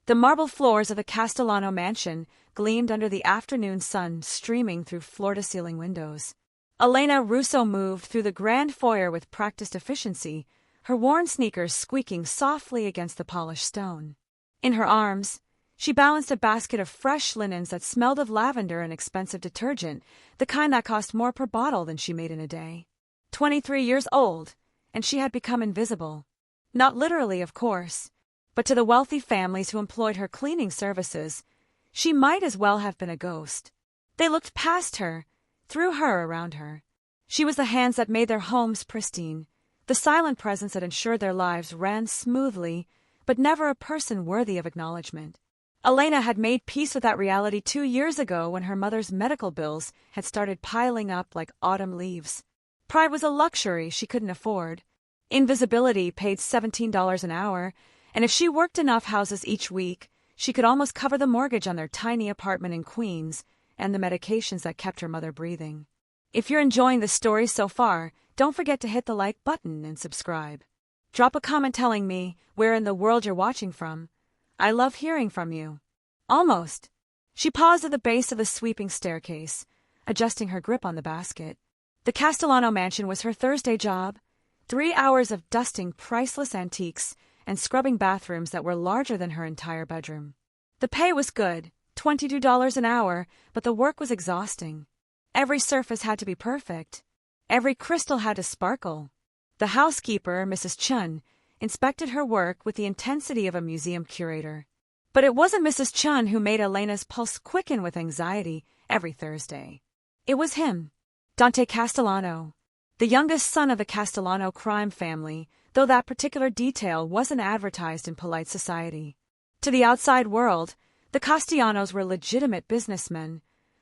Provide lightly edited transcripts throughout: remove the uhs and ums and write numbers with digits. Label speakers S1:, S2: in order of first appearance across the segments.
S1: The marble floors of the Castellano mansion gleamed under the afternoon sun streaming through floor-to-ceiling windows. Elena Russo moved through the grand foyer with practiced efficiency, her worn sneakers squeaking softly against the polished stone. In her arms, she balanced a basket of fresh linens that smelled of lavender and expensive detergent, the kind that cost more per bottle than she made in a day. 23 years old, and she had become invisible. Not literally, of course, but to the wealthy families who employed her cleaning services, she might as well have been a ghost. They looked past her, through her, around her. She was the hands that made their homes pristine, the silent presence that ensured their lives ran smoothly, but never a person worthy of acknowledgement. Elena had made peace with that reality 2 years ago when her mother's medical bills had started piling up like autumn leaves. Pride was a luxury she couldn't afford. Invisibility paid $17 an hour, and if she worked enough houses each week, she could almost cover the mortgage on their tiny apartment in Queens and the medications that kept her mother breathing. If you're enjoying the story so far, don't forget to hit the like button and subscribe. Drop a comment telling me where in the world you're watching from. I love hearing from you. Almost. She paused at the base of the sweeping staircase, adjusting her grip on the basket. The Castellano mansion was her Thursday job. 3 hours of dusting priceless antiques and scrubbing bathrooms that were larger than her entire bedroom. The pay was good, $22 an hour, but the work was exhausting. Every surface had to be perfect. Every crystal had to sparkle. The housekeeper, Mrs. Chun, inspected her work with the intensity of a museum curator. But it wasn't Mrs. Chun who made Elena's pulse quicken with anxiety every Thursday. It was him, Dante Castellano, the youngest son of the Castellano crime family, though that particular detail wasn't advertised in polite society. To the outside world, the Castellanos were legitimate businessmen,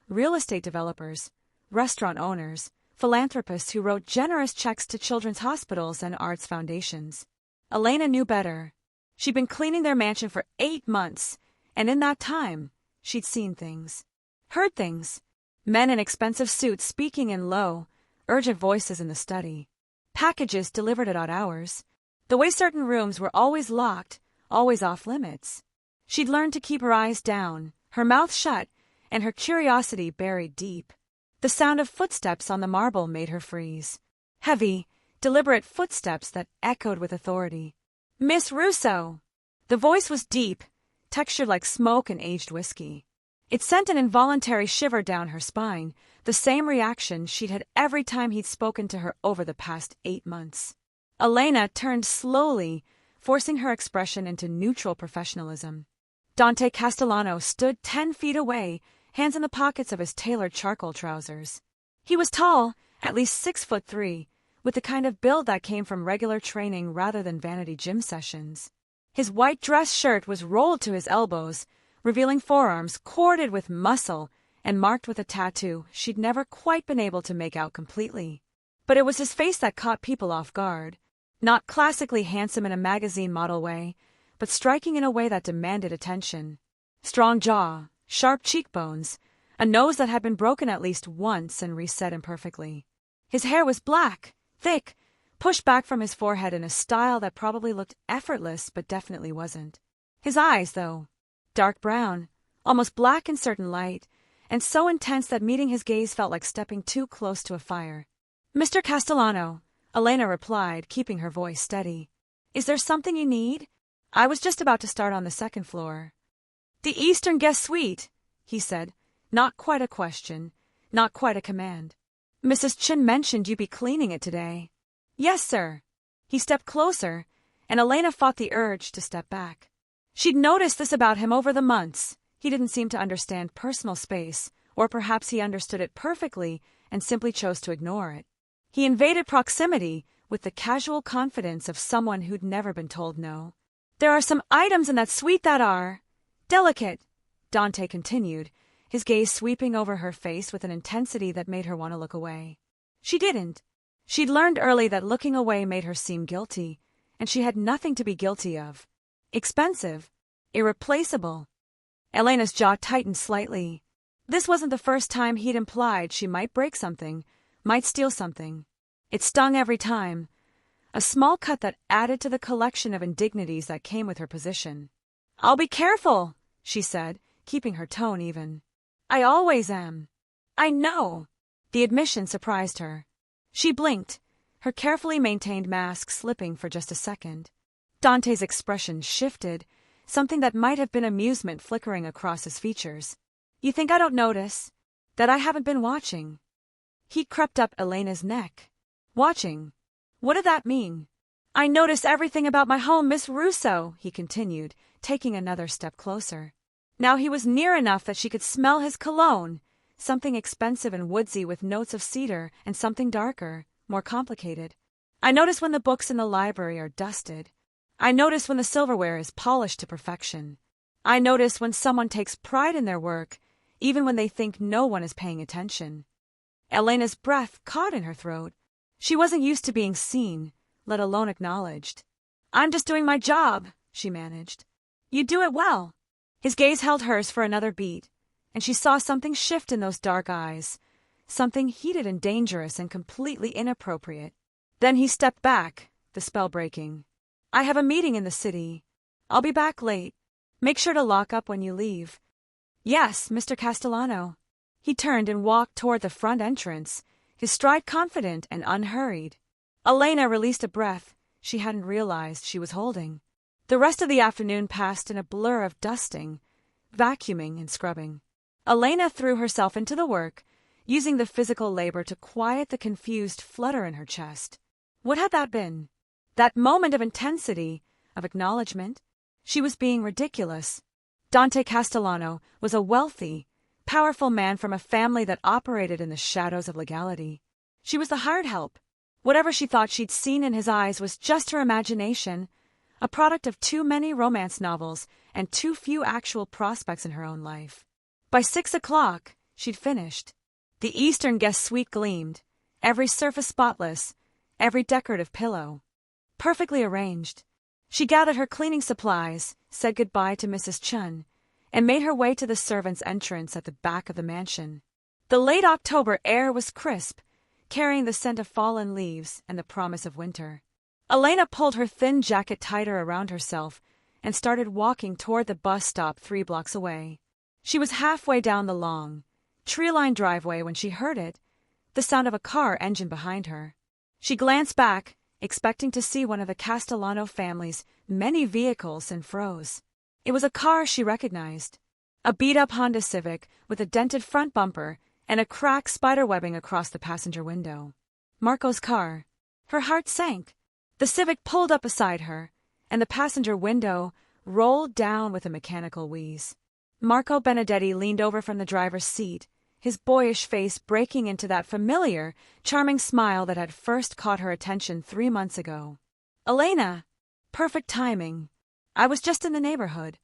S1: real estate developers, restaurant owners, philanthropists who wrote generous checks to children's hospitals and arts foundations. Elena knew better. She'd been cleaning their mansion for 8 months, and in that time, she'd seen things. Heard things. Men in expensive suits speaking in low, urgent voices in the study. Packages delivered at odd hours. The way certain rooms were always locked, always off-limits. She'd learned to keep her eyes down, her mouth shut, and her curiosity buried deep. The sound of footsteps on the marble made her freeze. Heavy, deliberate footsteps that echoed with authority. "Miss Russo!" The voice was deep, textured like smoke and aged whiskey. It sent an involuntary shiver down her spine, the same reaction she'd had every time he'd spoken to her over the past 8 months. Elena turned slowly, forcing her expression into neutral professionalism. Dante Castellano stood 10 feet away, hands in the pockets of his tailored charcoal trousers. He was tall, at least 6'3", with the kind of build that came from regular training rather than vanity gym sessions. His white dress shirt was rolled to his elbows, revealing forearms corded with muscle and marked with a tattoo she'd never quite been able to make out completely. But it was his face that caught people off guard. Not classically handsome in a magazine model way, but striking in a way that demanded attention. Strong jaw, sharp cheekbones, a nose that had been broken at least once and reset imperfectly. His hair was black, thick, pushed back from his forehead in a style that probably looked effortless but definitely wasn't. His eyes, though, dark brown, almost black in certain light, and so intense that meeting his gaze felt like stepping too close to a fire. "Mr. Castellano," Elena replied, keeping her voice steady. "Is there something you need? I was just about to start on the 2nd floor." "The Eastern Guest Suite," he said, not quite a question, not quite a command. "Mrs. Chin mentioned you'd be cleaning it today." "Yes, sir." He stepped closer, and Elena fought the urge to step back. She'd noticed this about him over the months. He didn't seem to understand personal space, or perhaps he understood it perfectly and simply chose to ignore it. He invaded proximity with the casual confidence of someone who'd never been told no. "There are some items in that suite that are delicate," Dante continued, his gaze sweeping over her face with an intensity that made her want to look away. She didn't. She'd learned early that looking away made her seem guilty, and she had nothing to be guilty of. Expensive. Irreplaceable. Elena's jaw tightened slightly. This wasn't the first time he'd implied she might break something, might steal something. It stung every time. A small cut that added to the collection of indignities that came with her position. I'll be careful, she said, keeping her tone even. I always am. I know. The admission surprised her. She blinked, her carefully maintained mask slipping for just a second. Dante's expression shifted, something that might have been amusement flickering across his features. You think I don't notice? That I haven't been watching? He crept up Elena's neck. Watching? What did that mean? I notice everything about my home, Miss Russo, he continued, taking another step closer. Now he was near enough that she could smell his cologne, something expensive and woodsy with notes of cedar, and something darker, more complicated. I notice when the books in the library are dusted. I notice when the silverware is polished to perfection. I notice when someone takes pride in their work, even when they think no one is paying attention. Elena's breath caught in her throat. She wasn't used to being seen, let alone acknowledged. I'm just doing my job, she managed. You do it well. His gaze held hers for another beat, and she saw something shift in those dark eyes, something heated and dangerous and completely inappropriate. Then he stepped back, the spell breaking. I have a meeting in the city. I'll be back late. Make sure to lock up when you leave. Yes, Mr. Castellano. He turned and walked toward the front entrance, his stride confident and unhurried. Elena released a breath she hadn't realized she was holding. The rest of the afternoon passed in a blur of dusting, vacuuming, and scrubbing. Elena threw herself into the work, using the physical labor to quiet the confused flutter in her chest. What had that been? That moment of intensity, of acknowledgement? She was being ridiculous. Dante Castellano was a wealthy, powerful man from a family that operated in the shadows of legality. She was the hired help. Whatever she thought she'd seen in his eyes was just her imagination, a product of too many romance novels and too few actual prospects in her own life. By 6 o'clock, she'd finished. The Eastern guest suite gleamed, every surface spotless, every decorative pillow perfectly arranged. She gathered her cleaning supplies, said goodbye to Mrs. Chun, and made her way to the servants' entrance at the back of the mansion. The late October air was crisp, carrying the scent of fallen leaves and the promise of winter. Elena pulled her thin jacket tighter around herself and started walking toward the bus stop 3 blocks away. She was halfway down the long, tree-lined driveway when she heard it, the sound of a car engine behind her. She glanced back, expecting to see one of the Castellano family's many vehicles, and froze. It was a car she recognized. A beat-up Honda Civic with a dented front bumper and a cracked spiderwebbing across the passenger window. Marco's car. Her heart sank. The Civic pulled up beside her, and the passenger window rolled down with a mechanical wheeze. Marco Benedetti leaned over from the driver's seat, his boyish face breaking into that familiar, charming smile that had first caught her attention 3 months ago. Elena! Perfect timing. I was just in the neighborhood.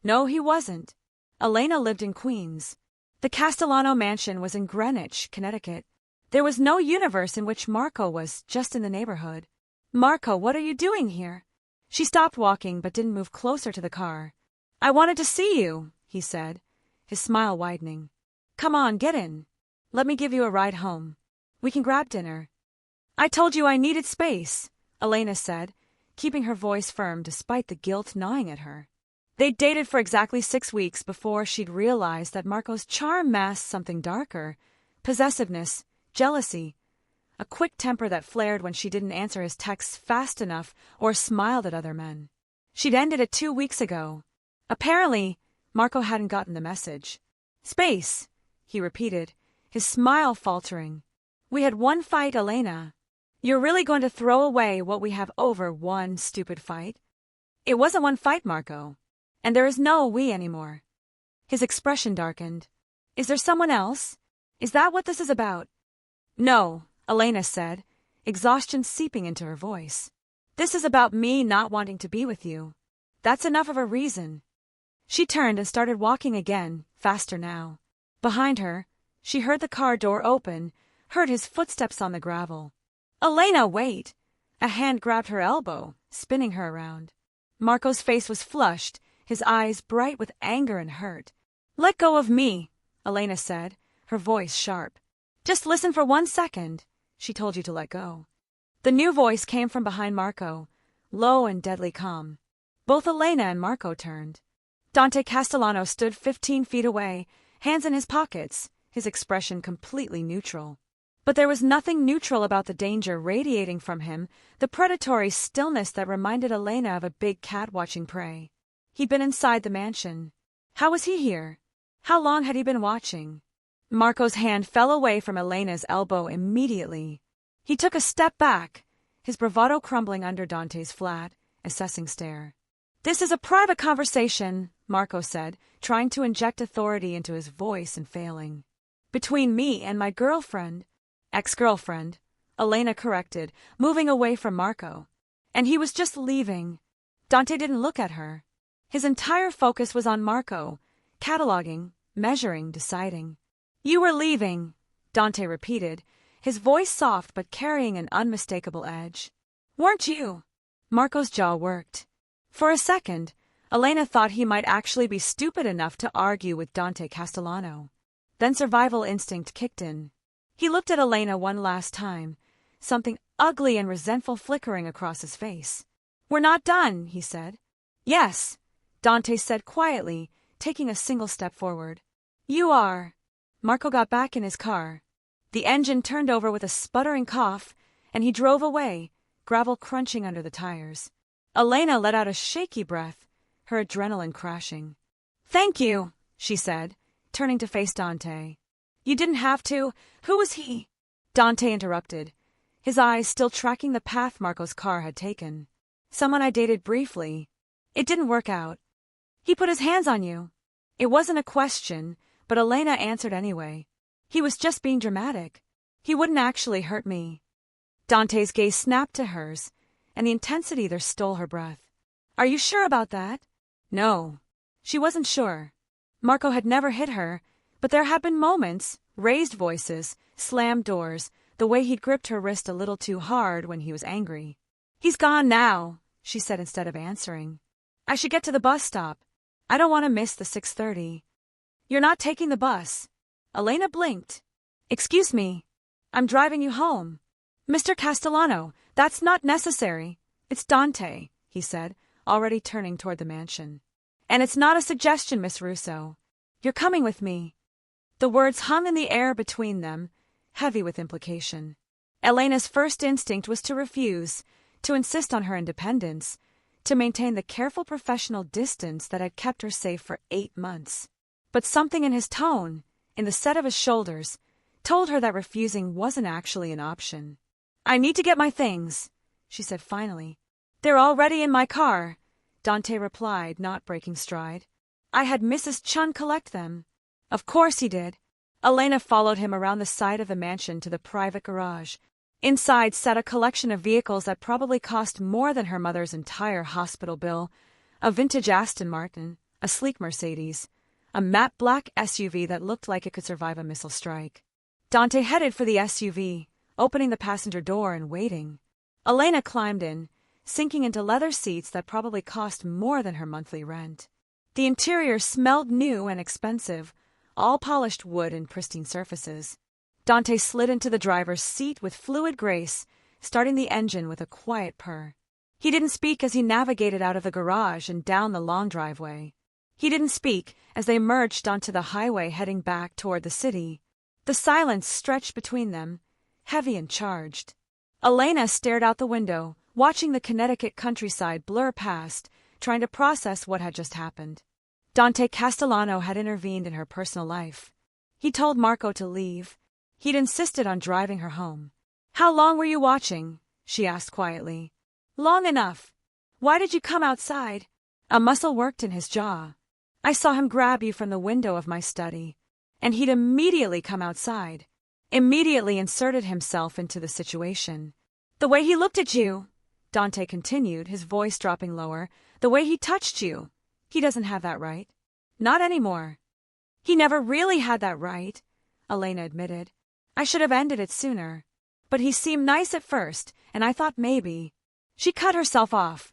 S1: No, he wasn't. Elena lived in Queens. The Castellano mansion was in Greenwich, Connecticut. There was no universe in which Marco was just in the neighborhood. Marco, what are you doing here? She stopped walking but didn't move closer to the car. I wanted to see you, he said, his smile widening. Come on, get in. Let me give you a ride home. We can grab dinner. I told you I needed space, Elena said, keeping her voice firm despite the guilt gnawing at her. They'd dated for exactly 6 weeks before she'd realized that Marco's charm masked something darker, possessiveness, jealousy, a quick temper that flared when she didn't answer his texts fast enough or smiled at other men. She'd ended it 2 weeks ago. Apparently, Marco hadn't gotten the message. Space, he repeated, his smile faltering. We had one fight, Elena. You're really going to throw away what we have over one stupid fight? It wasn't one fight, Marco. And there is no we anymore. His expression darkened. Is there someone else? Is that what this is about? No, Elena said, exhaustion seeping into her voice. This is about me not wanting to be with you. That's enough of a reason. She turned and started walking again, faster now. Behind her, she heard the car door open, heard his footsteps on the gravel. Elena, wait! A hand grabbed her elbow, spinning her around. Marco's face was flushed, his eyes bright with anger and hurt. Let go of me, Elena said, her voice sharp. Just listen for 1 second. She told you to let go. The new voice came from behind Marco, low and deadly calm. Both Elena and Marco turned. Dante Castellano stood 15 feet away, hands in his pockets, his expression completely neutral. But there was nothing neutral about the danger radiating from him, the predatory stillness that reminded Elena of a big cat watching prey. He'd been inside the mansion. How was he here? How long had he been watching? Marco's hand fell away from Elena's elbow immediately. He took a step back, his bravado crumbling under Dante's flat, assessing stare. "This is a private conversation," Marco said, trying to inject authority into his voice and failing. "Between me and my girlfriend." "Ex-girlfriend," Elena corrected, moving away from Marco. "And he was just leaving." Dante didn't look at her. His entire focus was on Marco, cataloging, measuring, deciding. "You were leaving," Dante repeated, his voice soft but carrying an unmistakable edge. "Weren't you?" Marco's jaw worked. For a second, Elena thought he might actually be stupid enough to argue with Dante Castellano. Then survival instinct kicked in. He looked at Elena one last time, something ugly and resentful flickering across his face. "We're not done," he said. "Yes," Dante said quietly, taking a single step forward. "You are." Marco got back in his car. The engine turned over with a sputtering cough, and he drove away, gravel crunching under the tires. Elena let out a shaky breath, her adrenaline crashing. "Thank you," she said, turning to face Dante. "You didn't have to. Who was he?" Dante interrupted, his eyes still tracking the path Marco's car had taken. "Someone I dated briefly. It didn't work out. He put his hands on you." It wasn't a question, but Elena answered anyway. "He was just being dramatic. He wouldn't actually hurt me." Dante's gaze snapped to hers, and the intensity there stole her breath. "Are you sure about that?" No. She wasn't sure. Marco had never hit her, but there had been moments, raised voices, slammed doors, the way he'd gripped her wrist a little too hard when he was angry. "He's gone now," she said instead of answering. "I should get to the bus stop. I don't want to miss the 6:30. "You're not taking the bus." Elena blinked. "Excuse me. I'm driving you home." "Mr. Castellano, that's not necessary. It's Dante," he said, already turning toward the mansion. "And it's not a suggestion, Miss Russo. You're coming with me." The words hung in the air between them, heavy with implication. Elena's first instinct was to refuse, to insist on her independence, to maintain the careful professional distance that had kept her safe for 8 months. But something in his tone, in the set of his shoulders, told her that refusing wasn't actually an option. "I need to get my things," she said finally. "They're already in my car," Dante replied, not breaking stride. "I had Mrs. Chun collect them." Of course he did. Elena followed him around the side of the mansion to the private garage. Inside sat a collection of vehicles that probably cost more than her mother's entire hospital bill. A vintage Aston Martin, a sleek Mercedes, a matte black SUV that looked like it could survive a missile strike. Dante headed for the SUV, opening the passenger door and waiting. Elena climbed in, sinking into leather seats that probably cost more than her monthly rent. The interior smelled new and expensive, all polished wood and pristine surfaces. Dante slid into the driver's seat with fluid grace, starting the engine with a quiet purr. He didn't speak as he navigated out of the garage and down the long driveway. He didn't speak as they merged onto the highway heading back toward the city. The silence stretched between them, heavy and charged. Elena stared out the window, watching the Connecticut countryside blur past, trying to process what had just happened. Dante Castellano had intervened in her personal life. He told Marco to leave. He'd insisted on driving her home. "How long were you watching?" she asked quietly. "Long enough." "Why did you come outside?" A muscle worked in his jaw. "I saw him grab you from the window of my study. And he'd immediately come outside. Immediately inserted himself into the situation. The way he looked at you," Dante continued, his voice dropping lower, "the way he touched you. He doesn't have that right. Not anymore." "He never really had that right," Elena admitted. "I should have ended it sooner. But he seemed nice at first, and I thought maybe." She cut herself off,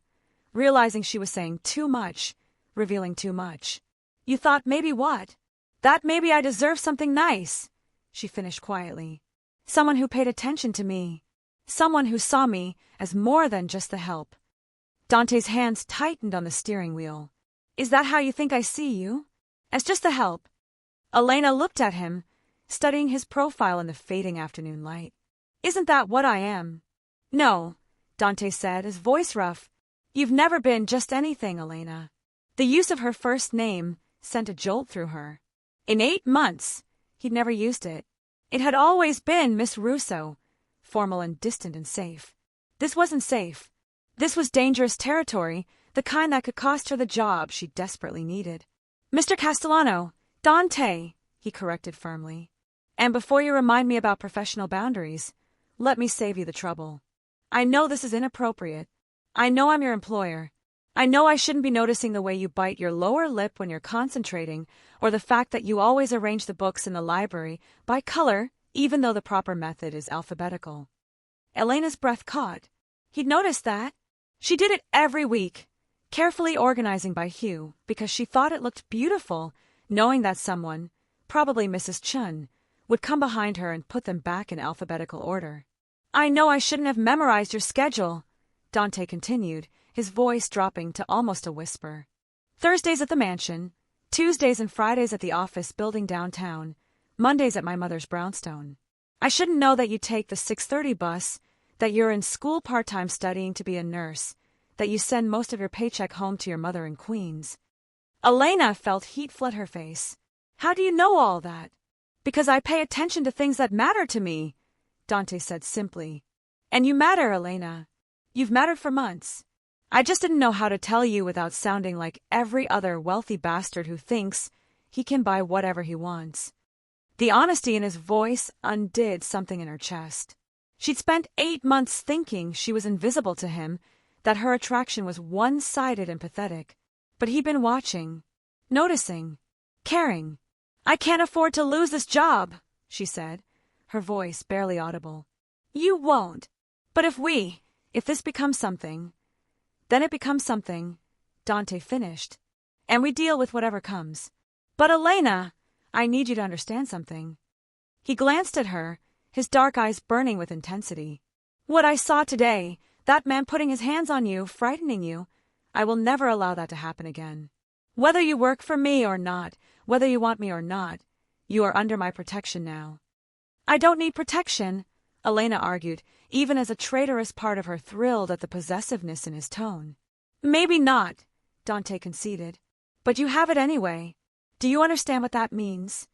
S1: realizing she was saying too much, revealing too much. "You thought maybe what?" "That maybe I deserve something nice," she finished quietly. "Someone who paid attention to me. Someone who saw me as more than just the help." Dante's hands tightened on the steering wheel. Is that how you think I see you? As just a help? Elena looked at him, studying his profile in the fading afternoon light. Isn't that what I am? No, Dante said, his voice rough. You've never been just anything, Elena. The use of her first name sent a jolt through her. In 8 months, he'd never used it. It had always been Miss Russo, formal and distant and safe. This wasn't safe. This was dangerous territory, the kind that could cost her the job she desperately needed. Mr. Castellano, Dante, he corrected firmly. And before you remind me about professional boundaries, let me save you the trouble. I know this is inappropriate. I know I'm your employer. I know I shouldn't be noticing the way you bite your lower lip when you're concentrating, or the fact that you always arrange the books in the library by color, even though the proper method is alphabetical. Elena's breath caught. He'd noticed that. She did it every week, carefully organizing by hue, because she thought it looked beautiful, knowing that someone, probably Mrs. Chun, would come behind her and put them back in alphabetical order. I know I shouldn't have memorized your schedule, Dante continued, his voice dropping to almost a whisper. Thursdays at the mansion, Tuesdays and Fridays at the office building downtown, Mondays at my mother's brownstone. I shouldn't know that you take the 6:30 bus, that you're in school part-time studying to be a nurse, that you send most of your paycheck home to your mother in Queens. Elena felt heat flood her face. How do you know all that? Because I pay attention to things that matter to me, Dante said simply. And you matter, Elena. You've mattered for months. I just didn't know how to tell you without sounding like every other wealthy bastard who thinks he can buy whatever he wants. The honesty in his voice undid something in her chest. She'd spent 8 months thinking she was invisible to him, that her attraction was one-sided and pathetic. But he'd been watching, noticing, caring. I can't afford to lose this job, she said, her voice barely audible. You won't. But if this becomes something, then it becomes something, Dante finished. And we deal with whatever comes. But Elena, I need you to understand something. He glanced at her, his dark eyes burning with intensity. What I saw today, that man putting his hands on you, frightening you, I will never allow that to happen again. Whether you work for me or not, whether you want me or not, you are under my protection now. I don't need protection, Elena argued, even as a traitorous part of her thrilled at the possessiveness in his tone. Maybe not, Dante conceded. But you have it anyway. Do you understand what that means?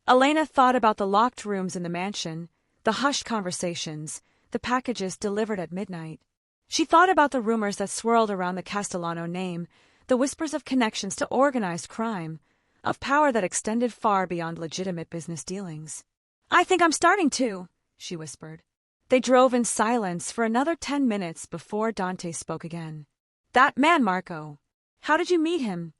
S1: Elena thought about the locked rooms in the mansion, the hushed conversations, the packages delivered at midnight. She thought about the rumors that swirled around the Castellano name, the whispers of connections to organized crime, of power that extended far beyond legitimate business dealings. I think I'm starting to, she whispered. They drove in silence for another 10 minutes before Dante spoke again. That man, Marco. How did you meet him?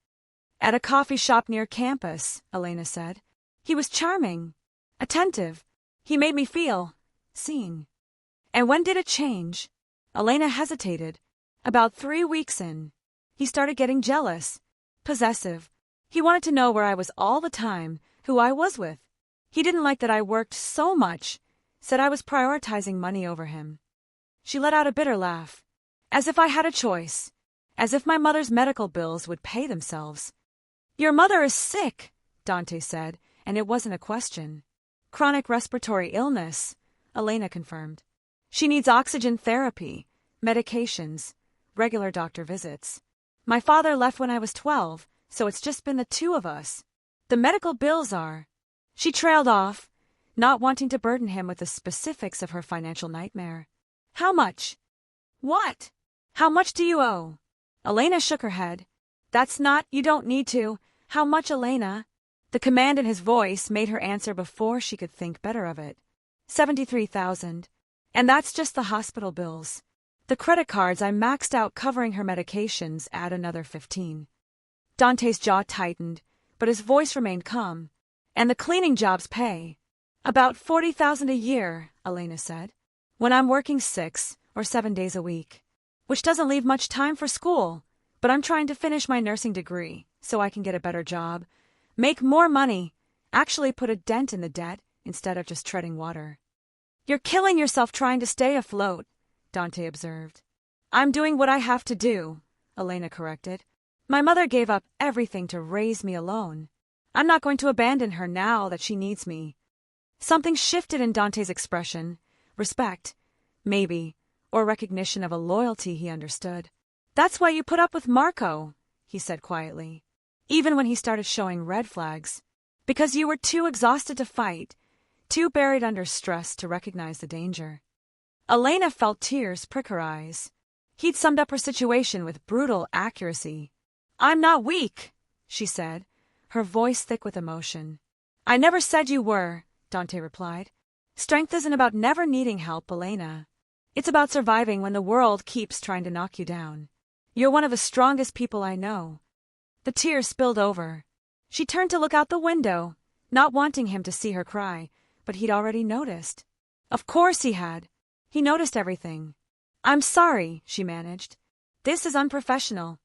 S1: At a coffee shop near campus, Elena said. He was charming, attentive. He made me feel seen. And when did it change? Elena hesitated. About 3 weeks in. He started getting jealous, possessive. He wanted to know where I was all the time, who I was with. He didn't like that I worked so much, said I was prioritizing money over him. She let out a bitter laugh. As if I had a choice. As if my mother's medical bills would pay themselves. Your mother is sick, Dante said, and it wasn't a question. Chronic respiratory illness, Elena confirmed. She needs oxygen therapy, medications, regular doctor visits. My father left when I was 12, so it's just been the two of us. The medical bills are. She trailed off, not wanting to burden him with the specifics of her financial nightmare. How much? What? How much do you owe? Elena shook her head. That's not, you don't need to. How much, Elena? The command in his voice made her answer before she could think better of it. 73,000. And that's just the hospital bills. The credit cards I maxed out covering her medications add another 15. Dante's jaw tightened, but his voice remained calm. And the cleaning jobs pay. About 40,000 a year, Elena said. When I'm working 6 or 7 days a week. Which doesn't leave much time for school. But I'm trying to finish my nursing degree, so I can get a better job. Make more money. Actually put a dent in the debt, instead of just treading water. You're killing yourself trying to stay afloat, Dante observed. I'm doing what I have to do, Elena corrected. My mother gave up everything to raise me alone. I'm not going to abandon her now that she needs me. Something shifted in Dante's expression. Respect, maybe, or recognition of a loyalty he understood. That's why you put up with Marco, he said quietly, even when he started showing red flags. Because you were too exhausted to fight, too buried under stress to recognize the danger. Elena felt tears prick her eyes. He'd summed up her situation with brutal accuracy. I'm not weak, she said, her voice thick with emotion. I never said you were, Dante replied. Strength isn't about never needing help, Elena. It's about surviving when the world keeps trying to knock you down. You're one of the strongest people I know. The tears spilled over. She turned to look out the window, not wanting him to see her cry, but he'd already noticed. Of course he had. He noticed everything. I'm sorry, she managed. This is unprofessional.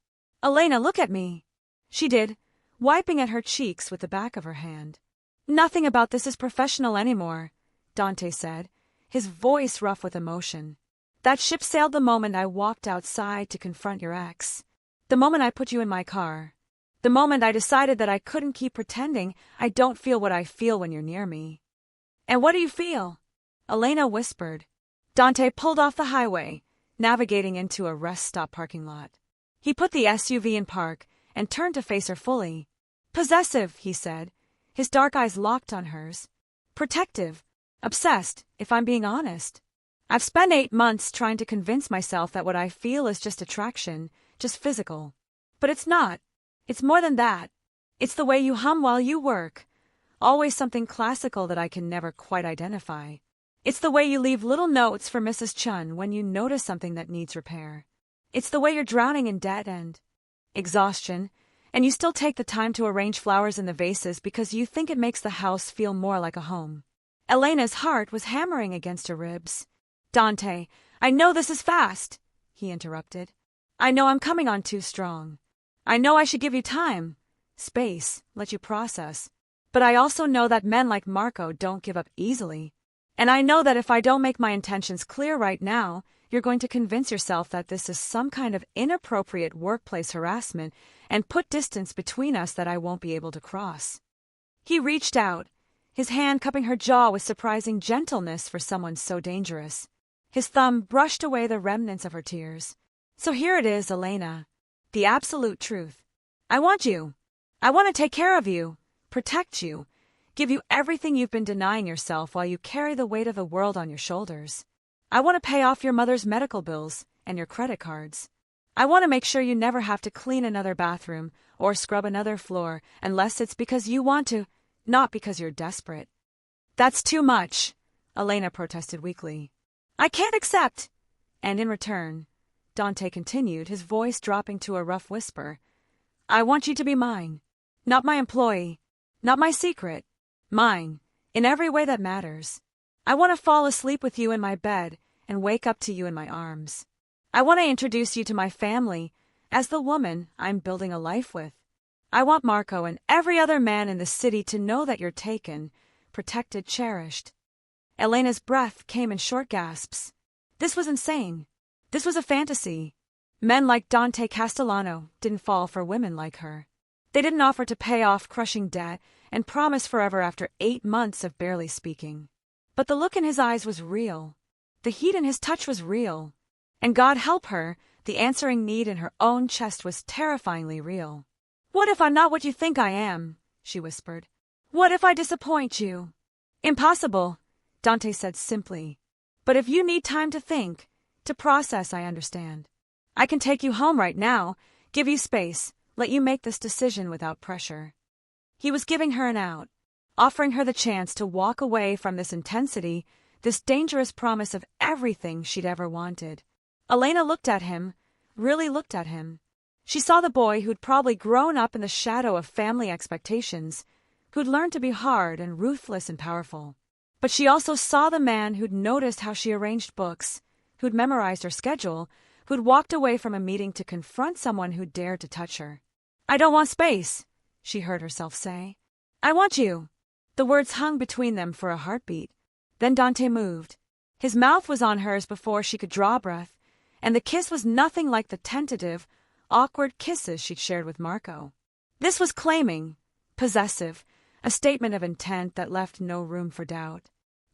S1: Elena, look at me. She did, wiping at her cheeks with the back of her hand. Nothing about this is professional anymore, Dante said, his voice rough with emotion. That ship sailed the moment I walked outside to confront your ex. The moment I put you in my car. The moment I decided that I couldn't keep pretending I don't feel what I feel when you're near me. And what do you feel? Elena whispered. Dante pulled off the highway, navigating into a rest stop parking lot. He put the SUV in park and turned to face her fully. Possessive, he said, his dark eyes locked on hers. Protective. Obsessed, if I'm being honest. I've spent 8 months trying to convince myself that what I feel is just attraction, just physical. But it's not. It's more than that. It's the way you hum while you work. Always something classical that I can never quite identify. It's the way you leave little notes for Mrs. Chun when you notice something that needs repair. It's the way you're drowning in debt and exhaustion, and you still take the time to arrange flowers in the vases because you think it makes the house feel more like a home. Elena's heart was hammering against her ribs. Dante, I know this is fast, he interrupted. I know I'm coming on too strong. I know I should give you time, space, let you process. But I also know that men like Marco don't give up easily. And I know that if I don't make my intentions clear right now, you're going to convince yourself that this is some kind of inappropriate workplace harassment and put distance between us that I won't be able to cross. He reached out, his hand cupping her jaw with surprising gentleness for someone so dangerous. His thumb brushed away the remnants of her tears. So here it is, Elena. The absolute truth. I want you. I want to take care of you, protect you, give you everything you've been denying yourself while you carry the weight of the world on your shoulders. I want to pay off your mother's medical bills and your credit cards. I want to make sure you never have to clean another bathroom or scrub another floor unless it's because you want to, not because you're desperate. That's too much, Elena protested weakly. I can't accept. And in return, Dante continued, his voice dropping to a rough whisper, I want you to be mine. Not my employee, not my secret. Mine, in every way that matters. I want to fall asleep with you in my bed and wake up to you in my arms. I want to introduce you to my family as the woman I'm building a life with. I want Marco and every other man in the city to know that you're taken, protected, cherished. Elena's breath came in short gasps. This was insane. This was a fantasy. Men like Dante Castellano didn't fall for women like her. They didn't offer to pay off crushing debt and promise forever after 8 months of barely speaking. But the look in his eyes was real. The heat in his touch was real. And God help her, the answering need in her own chest was terrifyingly real. What if I'm not what you think I am? She whispered. What if I disappoint you? Impossible, Dante said simply. But if you need time to think, to process, I understand. I can take you home right now, give you space, let you make this decision without pressure. He was giving her an out, offering her the chance to walk away from this intensity, this dangerous promise of everything she'd ever wanted. Elena looked at him, really looked at him. She saw the boy who'd probably grown up in the shadow of family expectations, who'd learned to be hard and ruthless and powerful. But she also saw the man who'd noticed how she arranged books, who'd memorized her schedule, who'd walked away from a meeting to confront someone who dared to touch her. I don't want space, she heard herself say. I want you. The words hung between them for a heartbeat. Then Dante moved. His mouth was on hers before she could draw breath, and the kiss was nothing like the tentative, awkward kisses she'd shared with Marco. This was claiming, possessive, a statement of intent that left no room for doubt.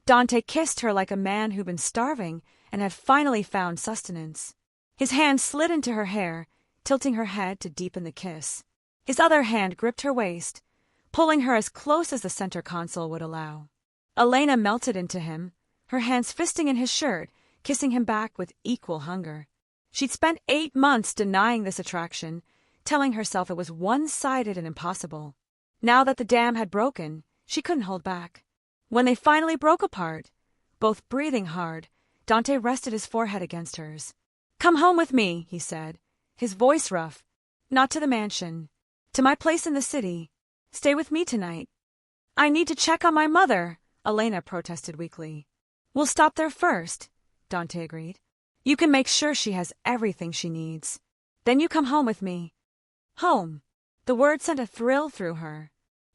S1: Dante kissed her like a man who'd been starving and had finally found sustenance. His hand slid into her hair, tilting her head to deepen the kiss. His other hand gripped her waist, pulling her as close as the center console would allow. Elena melted into him, her hands fisting in his shirt, kissing him back with equal hunger. She'd spent 8 months denying this attraction, telling herself it was one-sided and impossible. Now that the dam had broken, she couldn't hold back. When they finally broke apart, both breathing hard, Dante rested his forehead against hers. "Come home with me," he said, his voice rough. "Not to the mansion. To my place in the city. Stay with me tonight." "I need to check on my mother," Elena protested weakly. "We'll stop there first," Dante agreed. "You can make sure she has everything she needs. Then you come home with me." Home. The word sent a thrill through her.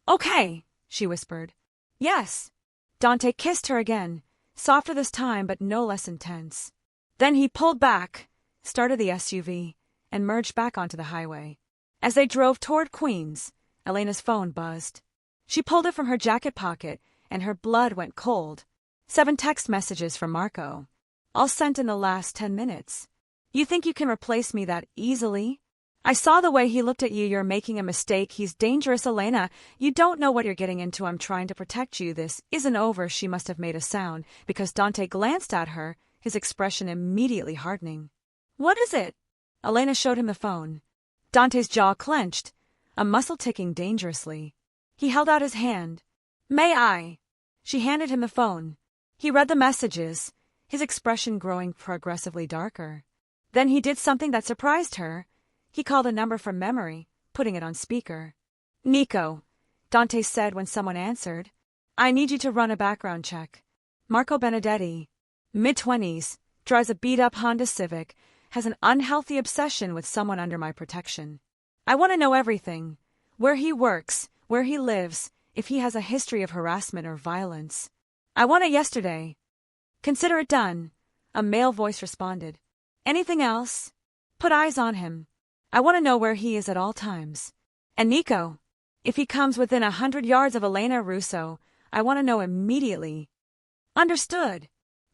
S1: "Okay," she whispered. "Yes." Dante kissed her again, softer this time but no less intense. Then he pulled back, started the SUV, and merged back onto the highway. As they drove toward Queens, Elena's phone buzzed. She pulled it from her jacket pocket, and her blood went cold. 7 text messages from Marco, all sent in the last 10 minutes. "You think you can replace me that easily? I saw the way he looked at you. You're making a mistake. He's dangerous, Elena. You don't know what you're getting into. I'm trying to protect you. This isn't over." She must have made a sound, because Dante glanced at her, his expression immediately hardening. "What is it?" Elena showed him the phone. Dante's jaw clenched, a muscle ticking dangerously. He held out his hand. "May I?" She handed him the phone. He read the messages, his expression growing progressively darker. Then he did something that surprised her. He called a number from memory, putting it on speaker. "Nico," Dante said when someone answered. "I need you to run a background check. Marco Benedetti, mid-20s, drives a beat-up Honda Civic, has an unhealthy obsession with someone under my protection. I want to know everything. Where he works, where he lives, if he has a history of harassment or violence. I want it yesterday." "Consider it done," a male voice responded. "Anything else?" "Put eyes on him. I want to know where he is at all times. And Nico, if he comes within 100 yards of Elena Russo, I want to know immediately." "Understood."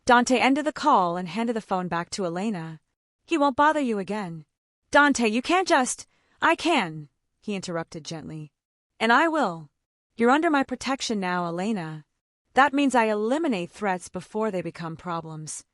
S1: Dante ended the call and handed the phone back to Elena. "He won't bother you again." "Dante, you can't just—" "I can," he interrupted gently. "And I will. You're under my protection now, Elena. That means I eliminate threats before they become problems."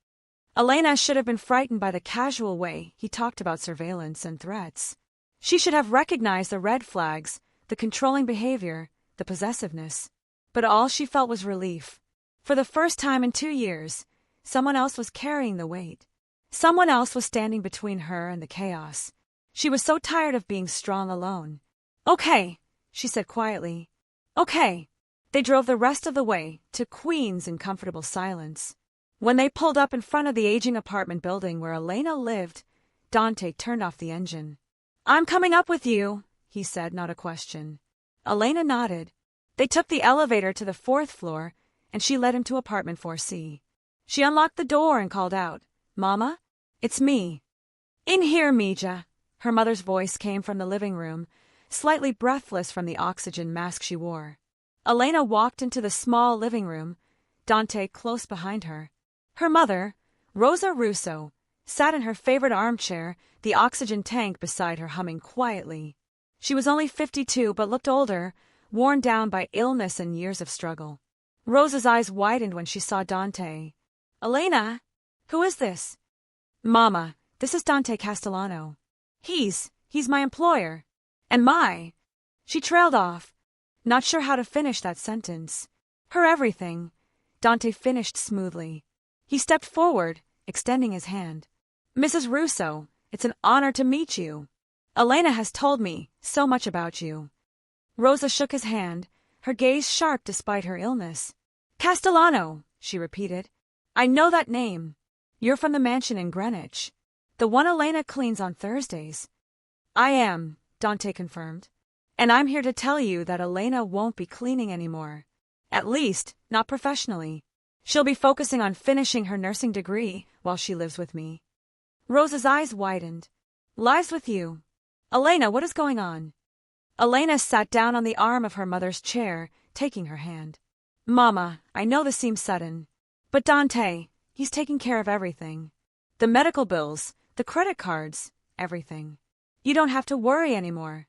S1: Elena should have been frightened by the casual way he talked about surveillance and threats. She should have recognized the red flags, the controlling behavior, the possessiveness. But all she felt was relief. For the first time in 2 years, someone else was carrying the weight. Someone else was standing between her and the chaos. She was so tired of being strong alone. "Okay," she said quietly. "Okay." They drove the rest of the way to Queens in comfortable silence. When they pulled up in front of the aging apartment building where Elena lived, Dante turned off the engine. "I'm coming up with you," he said, not a question. Elena nodded. They took the elevator to the 4th floor, and she led him to apartment 4C. She unlocked the door and called out, "Mama? It's me." "In here, Mija." Her mother's voice came from the living room, slightly breathless from the oxygen mask she wore. Elena walked into the small living room, Dante close behind her. Her mother, Rosa Russo, sat in her favorite armchair, the oxygen tank beside her humming quietly. She was only 52 but looked older, worn down by illness and years of struggle. Rosa's eyes widened when she saw Dante. "Elena, who is this?" "Mama, this is Dante Castellano. He's my employer. And my—" She trailed off, not sure how to finish that sentence. "Her everything," Dante finished smoothly. He stepped forward, extending his hand. "Mrs. Russo, it's an honor to meet you. Elena has told me so much about you." Rosa shook his hand, her gaze sharp despite her illness. "Castellano," she repeated. "I know that name. You're from the mansion in Greenwich. The one Elena cleans on Thursdays." "I am," Dante confirmed. "And I'm here to tell you that Elena won't be cleaning anymore. At least, not professionally. She'll be focusing on finishing her nursing degree while she lives with me." Rosa's eyes widened. "Lives with you? Elena, what is going on? Elena sat down on the arm of her mother's chair, taking her hand. Mama, I know this seems sudden, but Dante, he's taking care of everything. The medical bills, the credit cards, everything. You don't have to worry anymore.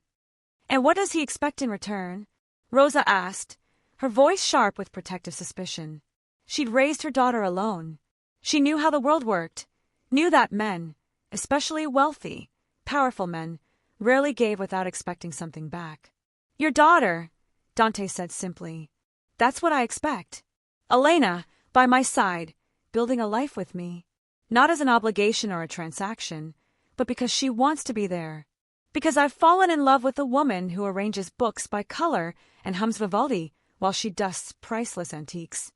S1: And what does he expect in return? Rosa asked, her voice sharp with protective suspicion. She'd raised her daughter alone. She knew how the world worked, knew that men, especially wealthy, powerful men, rarely gave without expecting something back. Your daughter, Dante said simply. That's what I expect. Elena, by my side, building a life with me. Not as an obligation or a transaction, but because she wants to be there. Because I've fallen in love with a woman who arranges books by color and hums Vivaldi while she dusts priceless antiques.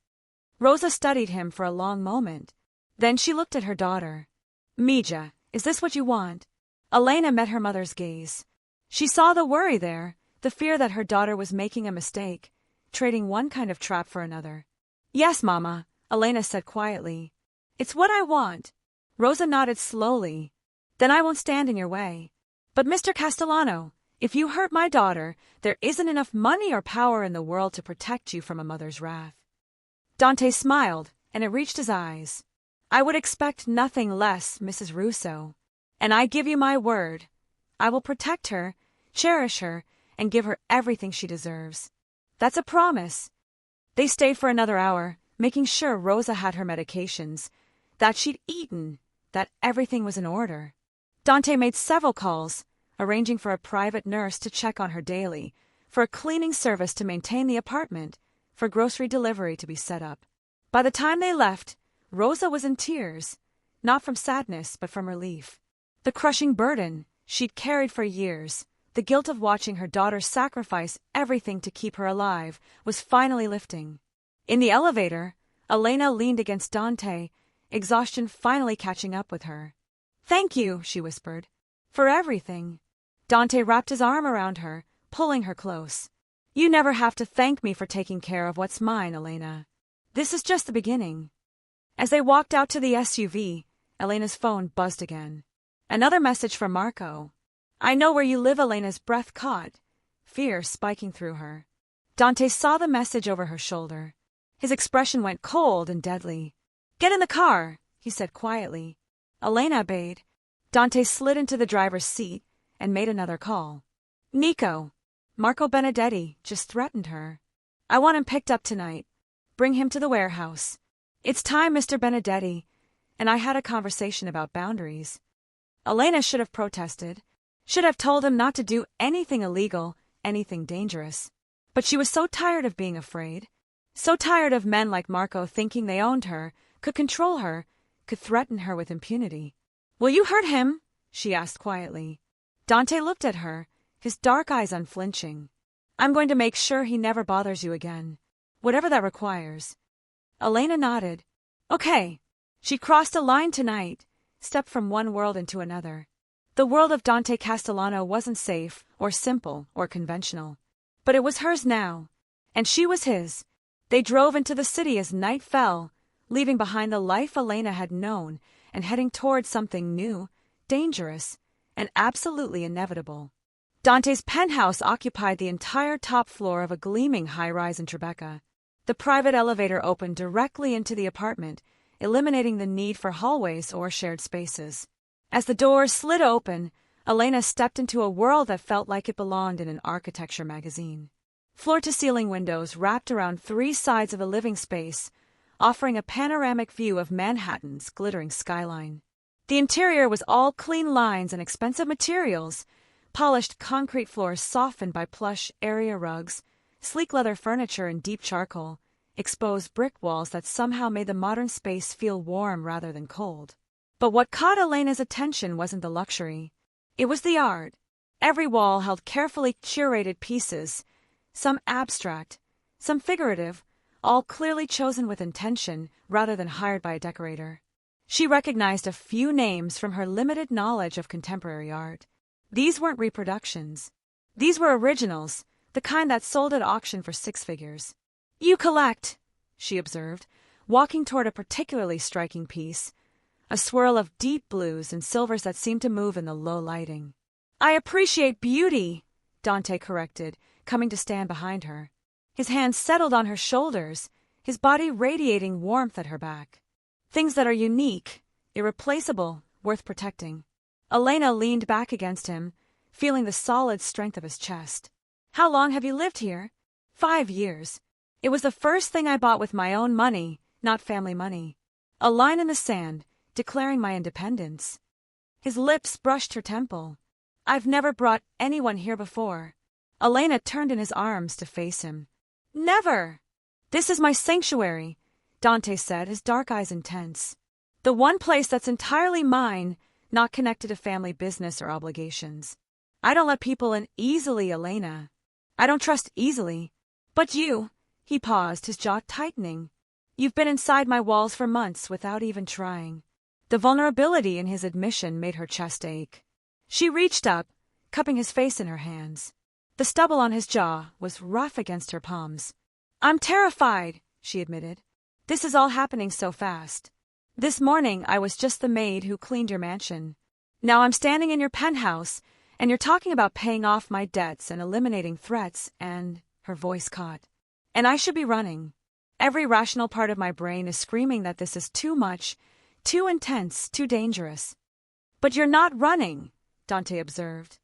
S1: Rosa studied him for a long moment. Then she looked at her daughter. Mija, is this what you want? Elena met her mother's gaze. She saw the worry there, the fear that her daughter was making a mistake, trading one kind of trap for another. Yes, Mama, Elena said quietly. It's what I want. Rosa nodded slowly. Then I won't stand in your way. But Mr. Castellano, if you hurt my daughter, there isn't enough money or power in the world to protect you from a mother's wrath. Dante smiled, and it reached his eyes. I would expect nothing less, Mrs. Russo. And I give you my word. I will protect her, cherish her, and give her everything she deserves. That's a promise. They stayed for another hour, making sure Rosa had her medications, that she'd eaten, that everything was in order. Dante made several calls, arranging for a private nurse to check on her daily, for a cleaning service to maintain the apartment, for grocery delivery to be set up. By the time they left, Rosa was in tears, not from sadness but from relief. The crushing burden she'd carried for years, the guilt of watching her daughter sacrifice everything to keep her alive, was finally lifting. In the elevator, Elena leaned against Dante, exhaustion finally catching up with her. Thank you, she whispered, for everything. Dante wrapped his arm around her, pulling her close. You never have to thank me for taking care of what's mine, Elena. This is just the beginning. As they walked out to the SUV, Elena's phone buzzed again. Another message from Marco. I know where you live, Elena's breath caught, fear spiking through her. Dante saw the message over her shoulder. His expression went cold and deadly. Get in the car, he said quietly. Elena obeyed. Dante slid into the driver's seat and made another call. Nico. Marco Benedetti just threatened her. I want him picked up tonight. Bring him to the warehouse. It's time, Mr. Benedetti. And I had a conversation about boundaries. Elena should have protested, should have told him not to do anything illegal, anything dangerous. But she was so tired of being afraid, so tired of men like Marco thinking they owned her, could control her, could threaten her with impunity. Will you hurt him? She asked quietly. Dante looked at her, his dark eyes unflinching. I'm going to make sure he never bothers you again, whatever that requires. Elena nodded. Okay. She crossed a line tonight, stepped from one world into another. The world of Dante Castellano wasn't safe, or simple, or conventional. But it was hers now, and she was his. They drove into the city as night fell, leaving behind the life Elena had known and heading toward something new, dangerous, and absolutely inevitable. Dante's penthouse occupied the entire top floor of a gleaming high-rise in Tribeca. The private elevator opened directly into the apartment, eliminating the need for hallways or shared spaces. As the doors slid open, Elena stepped into a world that felt like it belonged in an architecture magazine. Floor-to-ceiling windows wrapped around three sides of the living space, offering a panoramic view of Manhattan's glittering skyline. The interior was all clean lines and expensive materials, polished concrete floors softened by plush area rugs, sleek leather furniture and deep charcoal, exposed brick walls that somehow made the modern space feel warm rather than cold. But what caught Elena's attention wasn't the luxury. It was the art. Every wall held carefully curated pieces, some abstract, some figurative, all clearly chosen with intention rather than hired by a decorator. She recognized a few names from her limited knowledge of contemporary art. These weren't reproductions. These were originals, the kind that sold at auction for six figures. You collect, she observed, walking toward a particularly striking piece, a swirl of deep blues and silvers that seemed to move in the low lighting. I appreciate beauty, Dante corrected, coming to stand behind her. His hands settled on her shoulders, his body radiating warmth at her back. Things that are unique, irreplaceable, worth protecting. Elena leaned back against him, feeling the solid strength of his chest. How long have you lived here? 5 years. It was the first thing I bought with my own money, not family money. A line in the sand, declaring my independence. His lips brushed her temple. I've never brought anyone here before. Elena turned in his arms to face him. Never! This is my sanctuary, Dante said, his dark eyes intense. The one place that's entirely mine, not connected to family business or obligations. I don't let people in easily, Elena. I don't trust easily. But you, he paused, his jaw tightening. You've been inside my walls for months without even trying. The vulnerability in his admission made her chest ache. She reached up, cupping his face in her hands. The stubble on his jaw was rough against her palms. I'm terrified, she admitted. This is all happening so fast. This morning I was just the maid who cleaned your mansion. Now I'm standing in your penthouse, and you're talking about paying off my debts and eliminating threats, and, her voice caught. And I should be running. Every rational part of my brain is screaming that this is too much, too intense, too dangerous. But you're not running, Dante observed.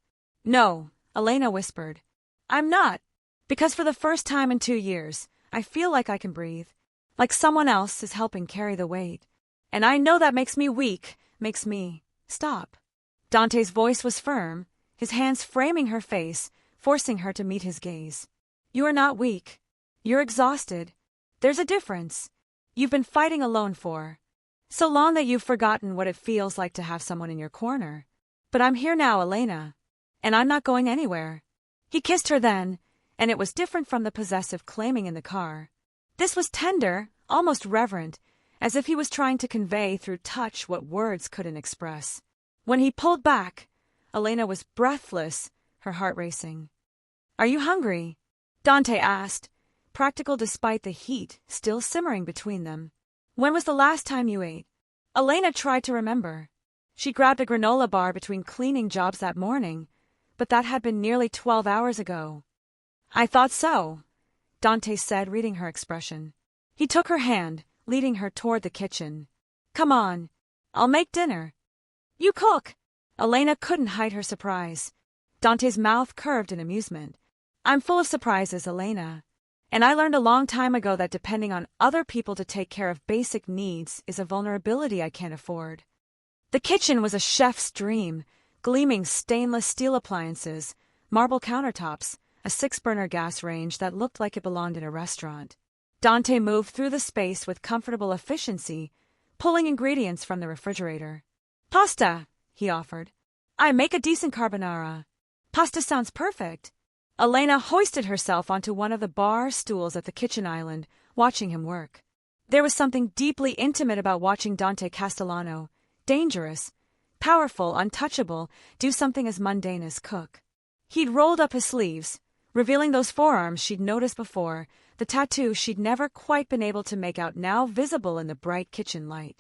S1: No, Elena whispered. I'm not. Because for the first time in 2 years, I feel like I can breathe. Like someone else is helping carry the weight. And I know that makes me weak, makes me stop. Dante's voice was firm, his hands framing her face, forcing her to meet his gaze. You are not weak. You're exhausted. There's a difference. You've been fighting alone for so long that you've forgotten what it feels like to have someone in your corner. But I'm here now, Elena. And I'm not going anywhere. He kissed her then, and it was different from the possessive claiming in the car. This was tender, almost reverent, as if he was trying to convey through touch what words couldn't express. When he pulled back, Elena was breathless, her heart racing. Are you hungry? Dante asked, practical despite the heat still simmering between them. When was the last time you ate? Elena tried to remember. She grabbed a granola bar between cleaning jobs that morning, but that had been nearly 12 hours ago. I thought so, Dante said, reading her expression. He took her hand, leading her toward the kitchen. Come on, I'll make dinner. You cook! Elena couldn't hide her surprise. Dante's mouth curved in amusement. I'm full of surprises, Elena. And I learned a long time ago that depending on other people to take care of basic needs is a vulnerability I can't afford. The kitchen was a chef's dream, gleaming stainless steel appliances, marble countertops, a 6-burner gas range that looked like it belonged in a restaurant. Dante moved through the space with comfortable efficiency, pulling ingredients from the refrigerator. Pasta, he offered. I make a decent carbonara. Pasta sounds perfect. Elena hoisted herself onto one of the bar stools at the kitchen island, watching him work. There was something deeply intimate about watching Dante Castellano, dangerous, powerful, untouchable, do something as mundane as cook. He'd rolled up his sleeves, revealing those forearms she'd noticed before, the tattoo she'd never quite been able to make out now visible in the bright kitchen light.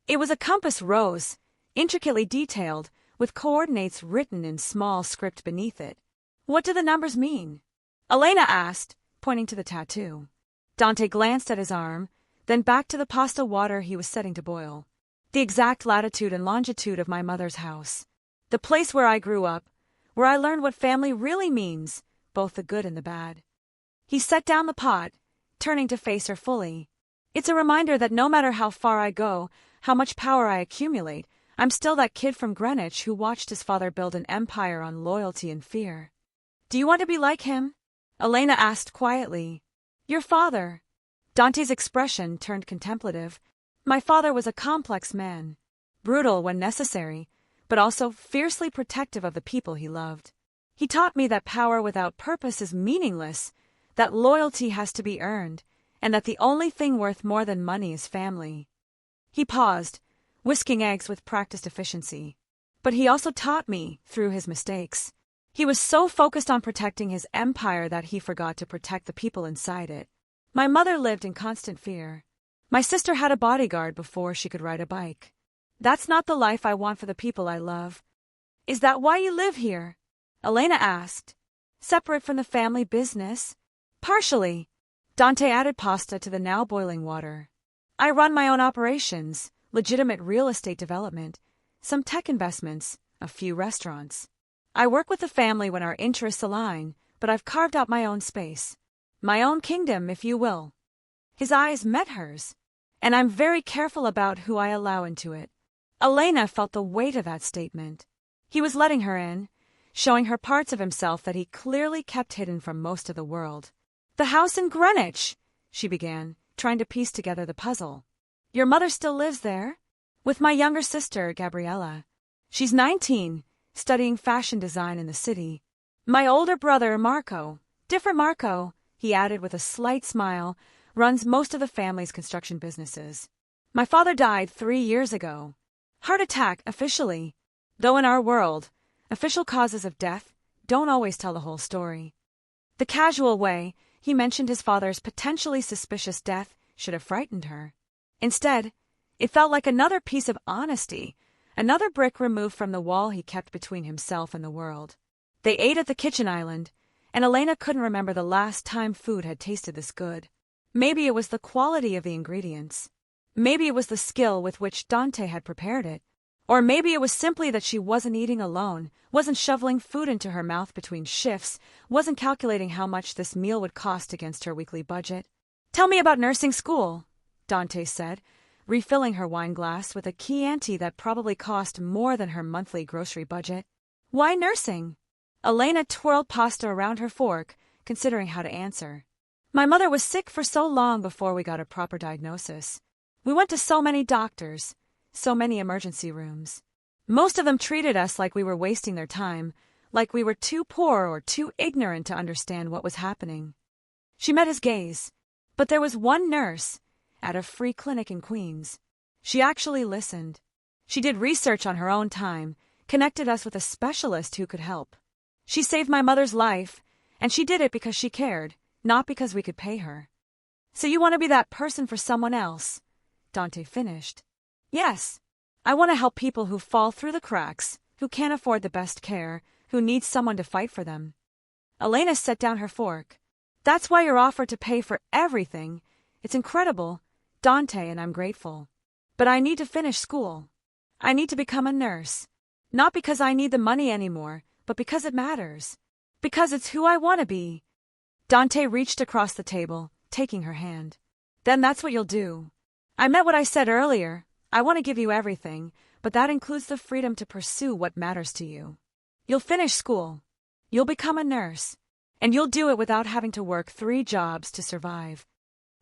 S1: It was a compass rose, intricately detailed, with coordinates written in small script beneath it. What do the numbers mean? Elena asked, pointing to the tattoo. Dante glanced at his arm, then back to the pasta water he was setting to boil. The exact latitude and longitude of my mother's house. The place where I grew up, where I learned what family really means, both the good and the bad. He set down the pot, turning to face her fully. It's a reminder that no matter how far I go, how much power I accumulate, I'm still that kid from Greenwich who watched his father build an empire on loyalty and fear. Do you want to be like him? Elena asked quietly. Your father. Dante's expression turned contemplative. My father was a complex man, brutal when necessary, but also fiercely protective of the people he loved. He taught me that power without purpose is meaningless, that loyalty has to be earned, and that the only thing worth more than money is family. He paused, whisking eggs with practiced efficiency. But he also taught me, through his mistakes. He was so focused on protecting his empire that he forgot to protect the people inside it. My mother lived in constant fear. My sister had a bodyguard before she could ride a bike. That's not the life I want for the people I love. Is that why you live here? Elena asked. Separate from the family business? Partially. Dante added pasta to the now boiling water. I run my own operations, legitimate real estate development, some tech investments, a few restaurants. I work with the family when our interests align, but I've carved out my own space. My own kingdom, if you will. His eyes met hers, and I'm very careful about who I allow into it. Elena felt the weight of that statement. He was letting her in, showing her parts of himself that he clearly kept hidden from most of the world. The house in Greenwich, she began, trying to piece together the puzzle. Your mother still lives there? With my younger sister, Gabriella. She's 19, studying fashion design in the city. My older brother, Marco, different Marco, he added with a slight smile, runs most of the family's construction businesses. My father died 3 years ago. Heart attack, officially. Though in our world, official causes of death don't always tell the whole story. The casual way he mentioned his father's potentially suspicious death should have frightened her. Instead, it felt like another piece of honesty, another brick removed from the wall he kept between himself and the world. They ate at the kitchen island, and Elena couldn't remember the last time food had tasted this good. Maybe it was the quality of the ingredients. Maybe it was the skill with which Dante had prepared it. Or maybe it was simply that she wasn't eating alone, wasn't shoveling food into her mouth between shifts, wasn't calculating how much this meal would cost against her weekly budget. Tell me about nursing school, Dante said, refilling her wine glass with a Chianti that probably cost more than her monthly grocery budget. Why nursing? Elena twirled pasta around her fork, considering how to answer. My mother was sick for so long before we got a proper diagnosis. We went to so many doctors, so many emergency rooms. Most of them treated us like we were wasting their time, like we were too poor or too ignorant to understand what was happening. She met his gaze. But there was one nurse, at a free clinic in Queens. She actually listened. She did research on her own time, connected us with a specialist who could help. She saved my mother's life, and she did it because she cared, not because we could pay her. So you want to be that person for someone else? Dante finished. Yes. I want to help people who fall through the cracks, who can't afford the best care, who need someone to fight for them. Elena set down her fork. That's why you're offered to pay for everything. It's incredible, Dante, and I'm grateful. But I need to finish school. I need to become a nurse. Not because I need the money anymore, but because it matters. Because it's who I want to be. Dante reached across the table, taking her hand. Then that's what you'll do. I meant what I said earlier. I want to give you everything, but that includes the freedom to pursue what matters to you. You'll finish school. You'll become a nurse. And you'll do it without having to work 3 jobs to survive.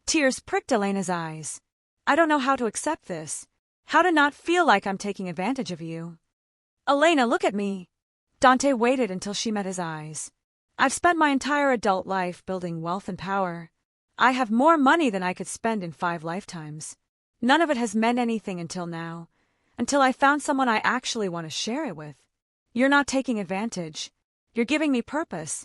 S1: Tears pricked Elena's eyes. I don't know how to accept this. How to not feel like I'm taking advantage of you. Elena, look at me. Dante waited until she met his eyes. I've spent my entire adult life building wealth and power. I have more money than I could spend in 5 lifetimes. None of it has meant anything until now, until I found someone I actually want to share it with. You're not taking advantage. You're giving me purpose.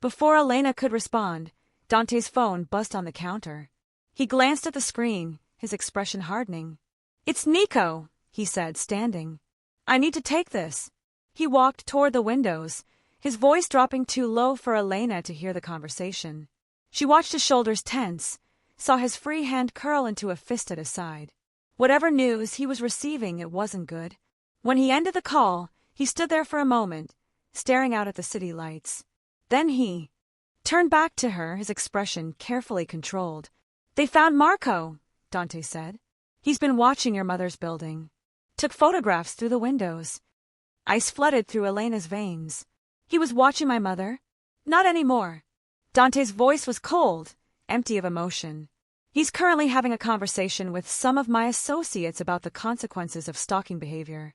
S1: Before Elena could respond, Dante's phone buzzed on the counter. He glanced at the screen, his expression hardening. It's Nico, he said, standing. I need to take this. He walked toward the windows, his voice dropping too low for Elena to hear the conversation. She watched his shoulders tense, saw his free hand curl into a fist at his side. Whatever news he was receiving, it wasn't good. When he ended the call, he stood there for a moment, staring out at the city lights. Then he turned back to her, his expression carefully controlled. They found Marco, Dante said. He's been watching your mother's building. Took photographs through the windows. Ice flooded through Elena's veins. He was watching my mother? Not anymore. Dante's voice was cold, empty of emotion. He's currently having a conversation with some of my associates about the consequences of stalking behavior.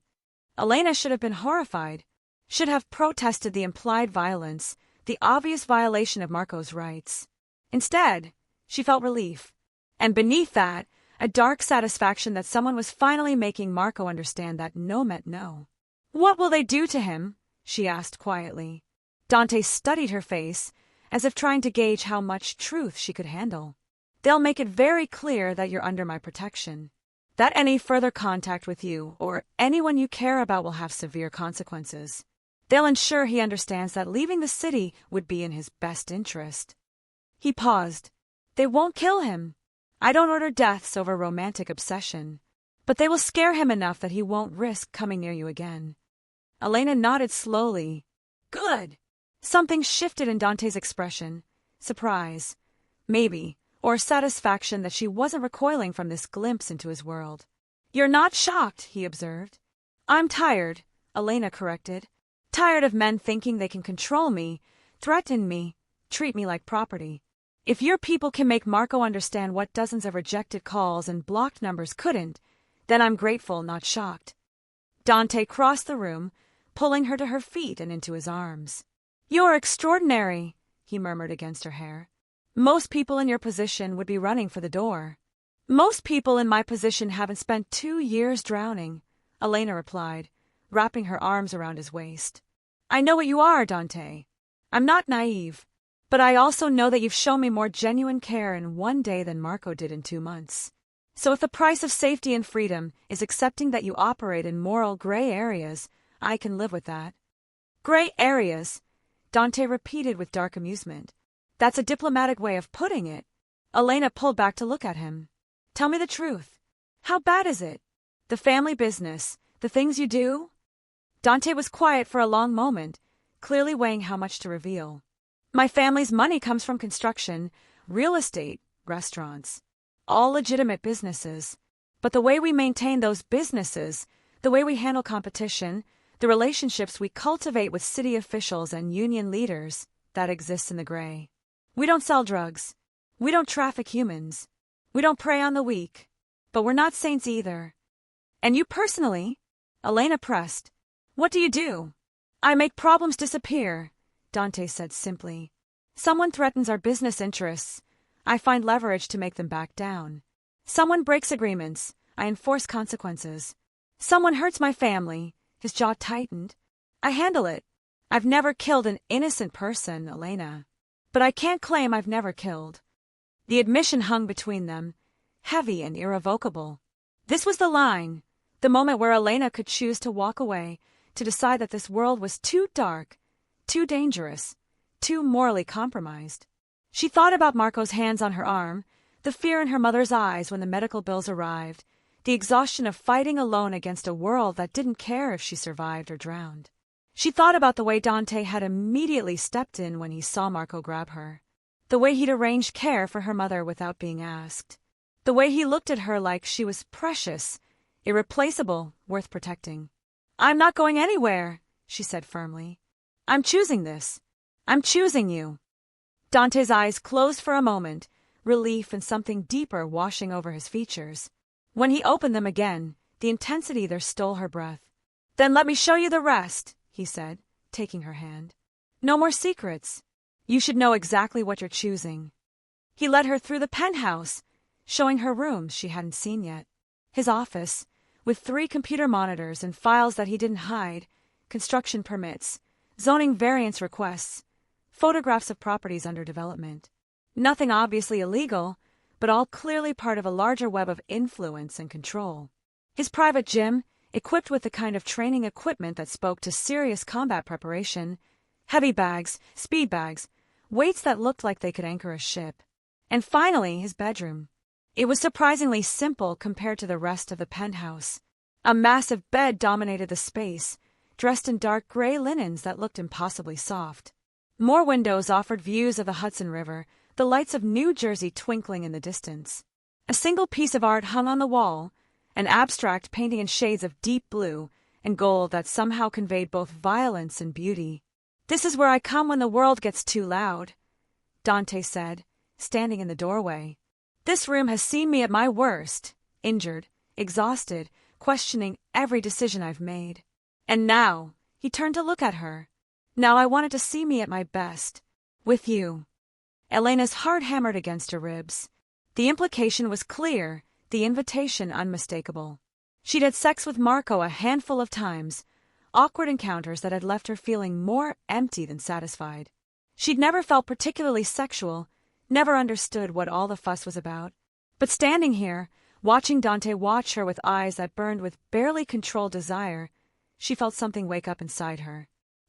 S1: Elena should have been horrified, should have protested the implied violence, the obvious violation of Marco's rights. Instead, she felt relief. And beneath that, a dark satisfaction that someone was finally making Marco understand that no meant no. What will they do to him? She asked quietly. Dante studied her face, as if trying to gauge how much truth she could handle. They'll make it very clear that you're under my protection. That any further contact with you or anyone you care about will have severe consequences. They'll ensure he understands that leaving the city would be in his best interest. He paused. They won't kill him. I don't order deaths over romantic obsession. But they will scare him enough that he won't risk coming near you again. Elena nodded slowly. Good. Something shifted in Dante's expression. Surprise. Maybe. Or satisfaction that she wasn't recoiling from this glimpse into his world. You're not shocked, he observed. I'm tired, Elena corrected. Tired of men thinking they can control me, threaten me, treat me like property. If your people can make Marco understand what dozens of rejected calls and blocked numbers couldn't, then I'm grateful, not shocked. Dante crossed the room, pulling her to her feet and into his arms. You're extraordinary, he murmured against her hair. Most people in your position would be running for the door. Most people in my position haven't spent 2 years drowning, Elena replied, wrapping her arms around his waist. I know what you are, Dante. I'm not naive, but I also know that you've shown me more genuine care in 1 day than Marco did in 2 months. So if the price of safety and freedom is accepting that you operate in moral gray areas, I can live with that. Gray areas, Dante repeated with dark amusement. That's a diplomatic way of putting it. Elena pulled back to look at him. Tell me the truth. How bad is it? The family business, the things you do? Dante was quiet for a long moment, clearly weighing how much to reveal. My family's money comes from construction, real estate, restaurants. All legitimate businesses. But the way we maintain those businesses, the way we handle competition, the relationships we cultivate with city officials and union leaders, that exists in the gray. We don't sell drugs. We don't traffic humans. We don't prey on the weak. But we're not saints either. And you personally? Elena pressed. What do you do? I make problems disappear, Dante said simply. Someone threatens our business interests. I find leverage to make them back down. Someone breaks agreements. I enforce consequences. Someone hurts my family. His jaw tightened. I handle it. I've never killed an innocent person, Elena. But I can't claim I've never killed. The admission hung between them, heavy and irrevocable. This was the line, the moment where Elena could choose to walk away, to decide that this world was too dark, too dangerous, too morally compromised. She thought about Marco's hands on her arm, the fear in her mother's eyes when the medical bills arrived, the exhaustion of fighting alone against a world that didn't care if she survived or drowned. She thought about the way Dante had immediately stepped in when he saw Marco grab her, the way he'd arranged care for her mother without being asked, the way he looked at her like she was precious, irreplaceable, worth protecting. I'm not going anywhere, she said firmly. I'm choosing this. I'm choosing you. Dante's eyes closed for a moment, relief and something deeper washing over his features. When he opened them again, the intensity there stole her breath. Then let me show you the rest, he said, taking her hand. No more secrets. You should know exactly what you're choosing. He led her through the penthouse, showing her rooms she hadn't seen yet. His office, with 3 computer monitors and files that he didn't hide, construction permits, zoning variance requests, photographs of properties under development. Nothing obviously illegal, but all clearly part of a larger web of influence and control. His private gym, equipped with the kind of training equipment that spoke to serious combat preparation, heavy bags, speed bags, weights that looked like they could anchor a ship. And finally, his bedroom. It was surprisingly simple compared to the rest of the penthouse. A massive bed dominated the space, dressed in dark gray linens that looked impossibly soft. More windows offered views of the Hudson River, the lights of New Jersey twinkling in the distance. A single piece of art hung on the wall, an abstract painting in shades of deep blue and gold that somehow conveyed both violence and beauty. This is where I come when the world gets too loud, Dante said, standing in the doorway. This room has seen me at my worst, injured, exhausted, questioning every decision I've made. And now, he turned to look at her. Now I wanted to see me at my best. With you. Elena's heart hammered against her ribs. The implication was clear, the invitation unmistakable. She'd had sex with Marco a handful of times, awkward encounters that had left her feeling more empty than satisfied. She'd never felt particularly sexual, never understood what all the fuss was about. But standing here, watching Dante watch her with eyes that burned with barely controlled desire, she felt something wake up inside her.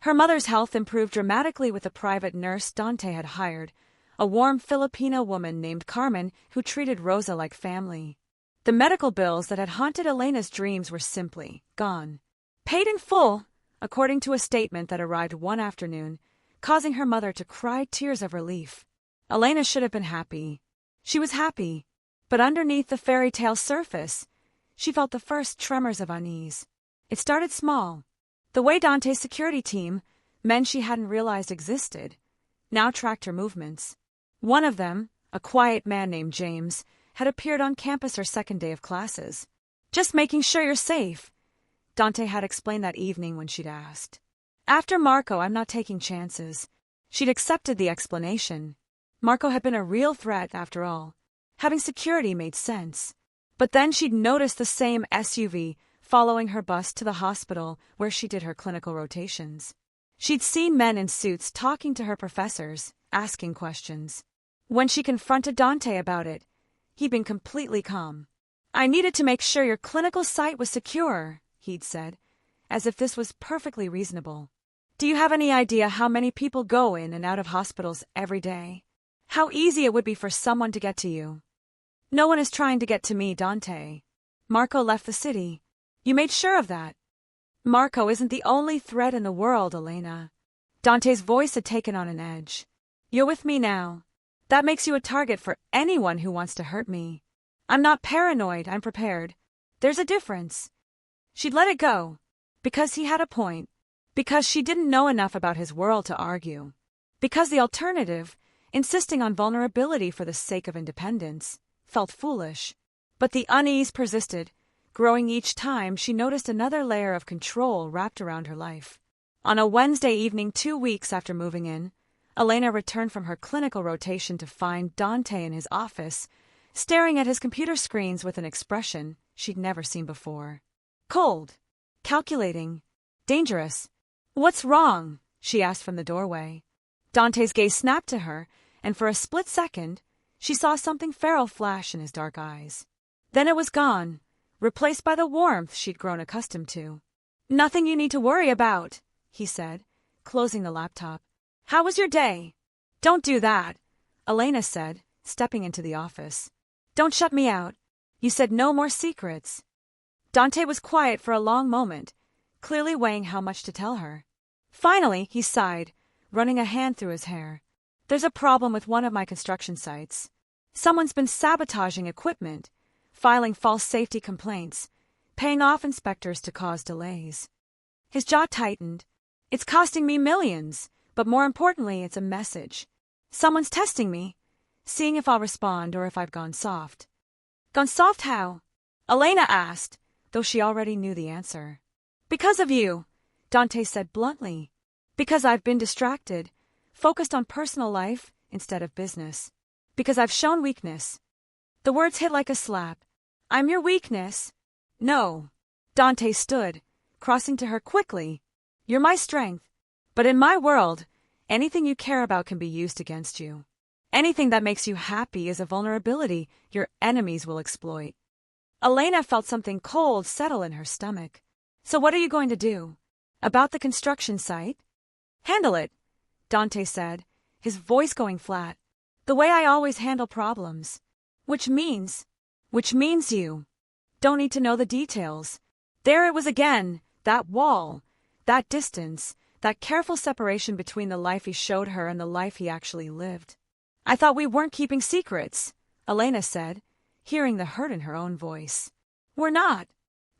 S1: Her mother's health improved dramatically with a private nurse Dante had hired, a warm Filipino woman named Carmen who treated Rosa like family. The medical bills that had haunted Elena's dreams were simply gone. Paid in full, according to a statement that arrived one afternoon, causing her mother to cry tears of relief. Elena should have been happy. She was happy, but underneath the fairy tale surface, she felt the first tremors of unease. It started small. The way Dante's security team, men she hadn't realized existed, now tracked her movements. One of them, a quiet man named James, had appeared on campus her second day of classes. "Just making sure you're safe," Dante had explained that evening when she'd asked. "After Marco, I'm not taking chances." She'd accepted the explanation. Marco had been a real threat after all. Having security made sense. But then she'd noticed the same SUV following her bus to the hospital where she did her clinical rotations. She'd seen men in suits talking to her professors, asking questions. When she confronted Dante about it, he'd been completely calm. "I needed to make sure your clinical site was secure," he'd said, as if this was perfectly reasonable. "Do you have any idea how many people go in and out of hospitals every day? How easy it would be for someone to get to you." "No one is trying to get to me, Dante. Marco left the city. You made sure of that." "Marco isn't the only threat in the world, Elena." Dante's voice had taken on an edge. "You're with me now. That makes you a target for anyone who wants to hurt me. I'm not paranoid, I'm prepared. There's a difference." She'd let it go. Because he had a point. Because she didn't know enough about his world to argue. Because the alternative, insisting on vulnerability for the sake of independence, felt foolish. But the unease persisted, growing each time she noticed another layer of control wrapped around her life. On a Wednesday evening 2 weeks after moving in, Elena returned from her clinical rotation to find Dante in his office, staring at his computer screens with an expression she'd never seen before. Cold. Calculating. Dangerous. "What's wrong?" she asked from the doorway. Dante's gaze snapped to her, and for a split second, she saw something feral flash in his dark eyes. Then it was gone, replaced by the warmth she'd grown accustomed to. "Nothing you need to worry about," he said, closing the laptop. "How was your day?" "Don't do that," Elena said, stepping into the office. "Don't shut me out. You said no more secrets." Dante was quiet for a long moment, clearly weighing how much to tell her. Finally, he sighed, running a hand through his hair. "There's a problem with one of my construction sites. Someone's been sabotaging equipment, filing false safety complaints, paying off inspectors to cause delays." His jaw tightened. "It's costing me millions. But more importantly, it's a message. Someone's testing me, seeing if I'll respond or if I've gone soft." "Gone soft how?" Elena asked, though she already knew the answer. "Because of you," Dante said bluntly. "Because I've been distracted, focused on personal life instead of business. Because I've shown weakness." The words hit like a slap. "I'm your weakness?" "No." Dante stood, crossing to her quickly. "You're my strength. But in my world, anything you care about can be used against you. Anything that makes you happy is a vulnerability your enemies will exploit." Elena felt something cold settle in her stomach. "So what are you going to do? About the construction site?" "Handle it," Dante said, his voice going flat. "The way I always handle problems. Which means you don't need to know the details." There it was again, that wall, that distance, that careful separation between the life he showed her and the life he actually lived. "I thought we weren't keeping secrets," Elena said, hearing the hurt in her own voice. "We're not."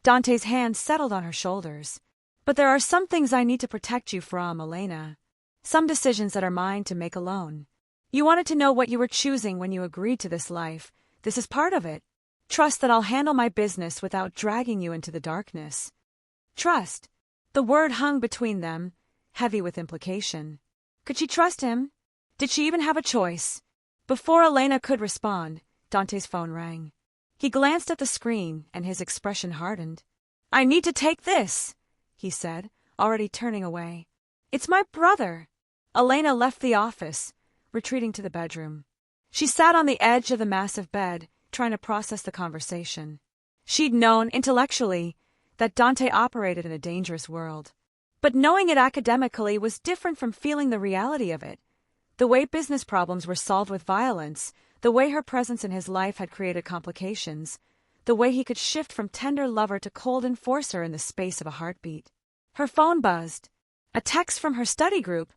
S1: Dante's hand settled on her shoulders. "But there are some things I need to protect you from, Elena. Some decisions that are mine to make alone. You wanted to know what you were choosing when you agreed to this life. This is part of it. Trust that I'll handle my business without dragging you into the darkness." Trust. The word hung between them, heavy with implication. Could she trust him? Did she even have a choice? Before Elena could respond, Dante's phone rang. He glanced at the screen, and his expression hardened. "I need to take this," he said, already turning away. "It's my brother." Elena left the office, retreating to the bedroom. She sat on the edge of the massive bed, trying to process the conversation. She'd known, intellectually, that Dante operated in a dangerous world. But knowing it academically was different from feeling the reality of it. The way business problems were solved with violence, the way her presence in his life had created complications, the way he could shift from tender lover to cold enforcer in the space of a heartbeat. Her phone buzzed. A text from her study group,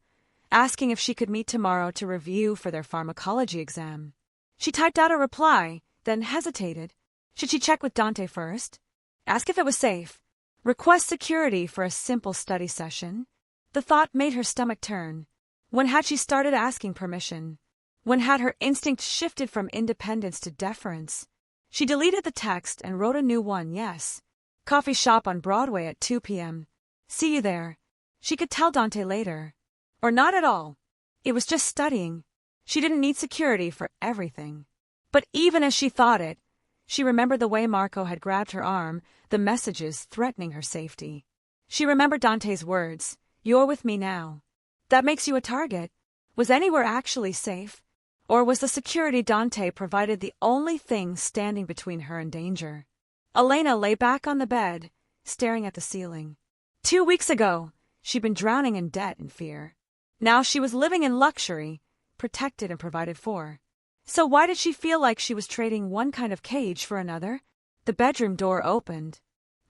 S1: asking if she could meet tomorrow to review for their pharmacology exam. She typed out a reply, then hesitated. Should she check with Dante first? Ask if it was safe? Request security for a simple study session? The thought made her stomach turn. When had she started asking permission? When had her instinct shifted from independence to deference? She deleted the text and wrote a new one, yes. Coffee shop on Broadway at 2 p.m. See you there. She could tell Dante later. Or not at all. It was just studying. She didn't need security for everything. But even as she thought it, she remembered the way Marco had grabbed her arm, the messages threatening her safety. She remembered Dante's words, "You're with me now." That makes you a target. Was anywhere actually safe? Or was the security Dante provided the only thing standing between her and danger? Elena lay back on the bed, staring at the ceiling. 2 weeks ago, she'd been drowning in debt and fear. Now she was living in luxury, protected and provided for. So why did she feel like she was trading one kind of cage for another? The bedroom door opened.